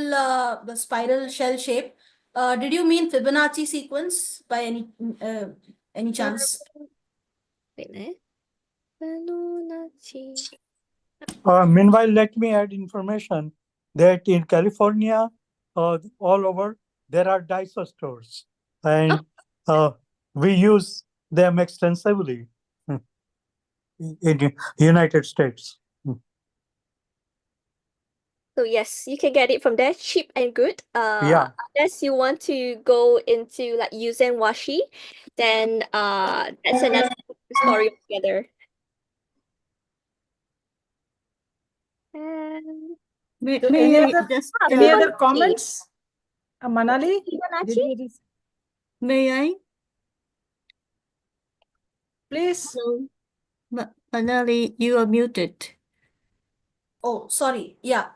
Speaker 1: the spiral shell shape, did you mean Fibonacci sequence by any chance?
Speaker 3: Wait, Fibonacci.
Speaker 5: Meanwhile, let me add information that in California, all over, there are Daiso stores, and we use them extensively in United States.
Speaker 3: So yes, you can get it from there, cheap and good.
Speaker 5: Yeah.
Speaker 3: Unless you want to go into like Yuzen Washi, then that's another story altogether. And
Speaker 2: So any
Speaker 6: I
Speaker 2: other,
Speaker 6: just
Speaker 2: any other
Speaker 3: Fibonacci.
Speaker 2: comments? Manali, did
Speaker 3: Fibonacci?
Speaker 2: you
Speaker 6: may I?
Speaker 2: please?
Speaker 6: Hello, Manali, you are muted.
Speaker 1: Oh, sorry. Yeah.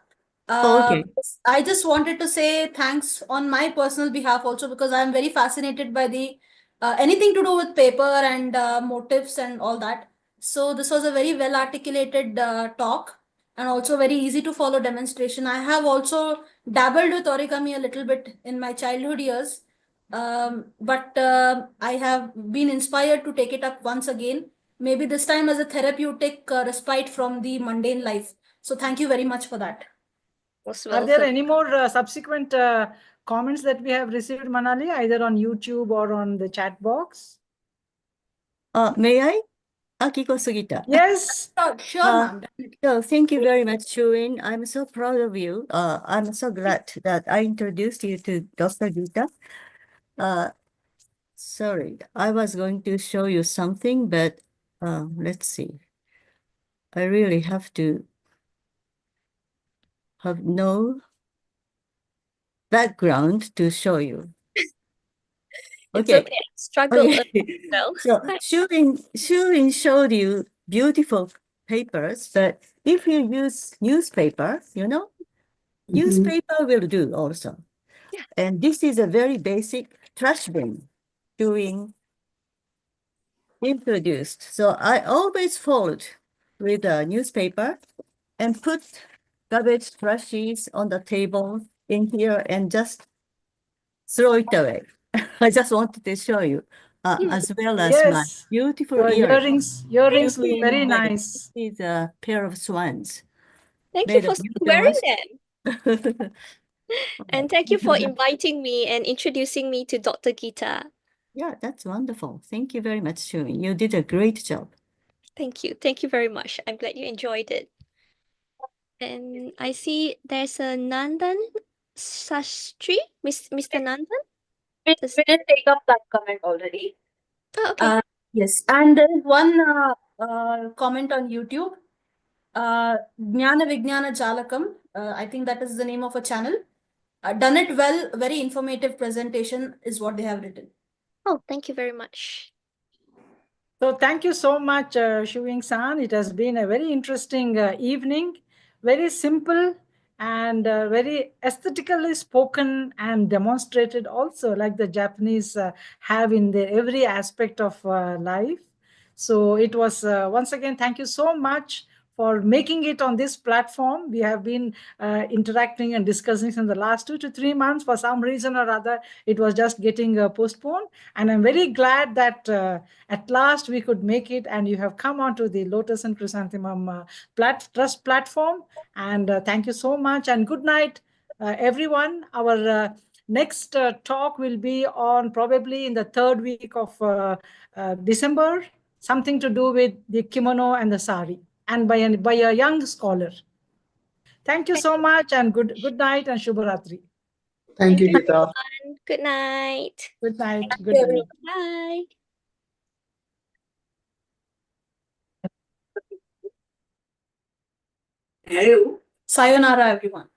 Speaker 6: Okay.
Speaker 1: I just wanted to say thanks on my personal behalf also, because I'm very fascinated by the anything to do with paper and motifs and all that. So this was a very well articulated talk, and also very easy to follow demonstration. I have also dabbled with origami a little bit in my childhood years, but I have been inspired to take it up once again. Maybe this time as a therapeutic respite from the mundane life. So thank you very much for that.
Speaker 3: Most
Speaker 2: Are there
Speaker 3: welcome.
Speaker 2: any more subsequent comments that we have received, Manali, either on YouTube or on the chat box?
Speaker 6: May I? Akiko Sugita.
Speaker 2: Yes.
Speaker 1: Sure, ma'am.
Speaker 6: So thank you very much, Shuin. I'm so proud of you. I'm so glad that I introduced you to Dr. Gita. Sorry, I was going to show you something, but let's see. I really have to have no background to show you.
Speaker 3: It's
Speaker 6: Okay.
Speaker 3: okay. Struggle
Speaker 6: Okay.
Speaker 3: well.
Speaker 6: So Shuin showed you beautiful papers, but if you use newspaper, newspaper will do also.
Speaker 3: Yeah.
Speaker 6: And this is a very basic trash bin doing introduced. So I always fold with a newspaper and put garbage trashes on the table in here and just throw it away. I just wanted to show you, as well as my
Speaker 2: Yes.
Speaker 6: beautiful
Speaker 2: Your
Speaker 6: earrings.
Speaker 2: earrings look
Speaker 6: Shuin
Speaker 2: very
Speaker 6: made.
Speaker 2: nice.
Speaker 6: This is a pair of swans.
Speaker 3: Thank you
Speaker 6: Made
Speaker 3: for
Speaker 6: of
Speaker 3: still wearing
Speaker 6: Utah.
Speaker 3: them. And thank you for inviting me and introducing me to Dr. Gita.
Speaker 6: Yeah, that's wonderful. Thank you very much, Shuin. You did a great job.
Speaker 3: Thank you. Thank you very much. I'm glad you enjoyed it. And I see there's a Nandan Sastri, Mr. Nandan.
Speaker 1: We did take up that comment already.
Speaker 3: Oh, okay.
Speaker 1: Yes, and there is one comment on YouTube. Jnana Vijnana Jalakam. I think that is the name of a channel. Done it well. Very informative presentation is what they have written.
Speaker 3: Oh, thank you very much.
Speaker 2: So thank you so much, Shuving San. It has been a very interesting evening, very simple and very aesthetically spoken and demonstrated also, like the Japanese have in their every aspect of life. So it was once again, thank you so much for making it on this platform. We have been interacting and discussing in the last 2 to 3 months. For some reason or other, it was just getting postponed. And I'm very glad that at last we could make it, and you have come onto the Lotus and Chrysanthemum Trust platform. And thank you so much, and good night, everyone. Our next talk will be on probably in the third week of December, something to do with the kimono and the sari, and by a young scholar. Thank you so much, and good night and Shubharatri.
Speaker 4: Thank you,
Speaker 3: you,
Speaker 4: Gita.
Speaker 3: everyone. Good night.
Speaker 2: Good night. Good night.
Speaker 3: Bye.
Speaker 1: Sayonara, everyone.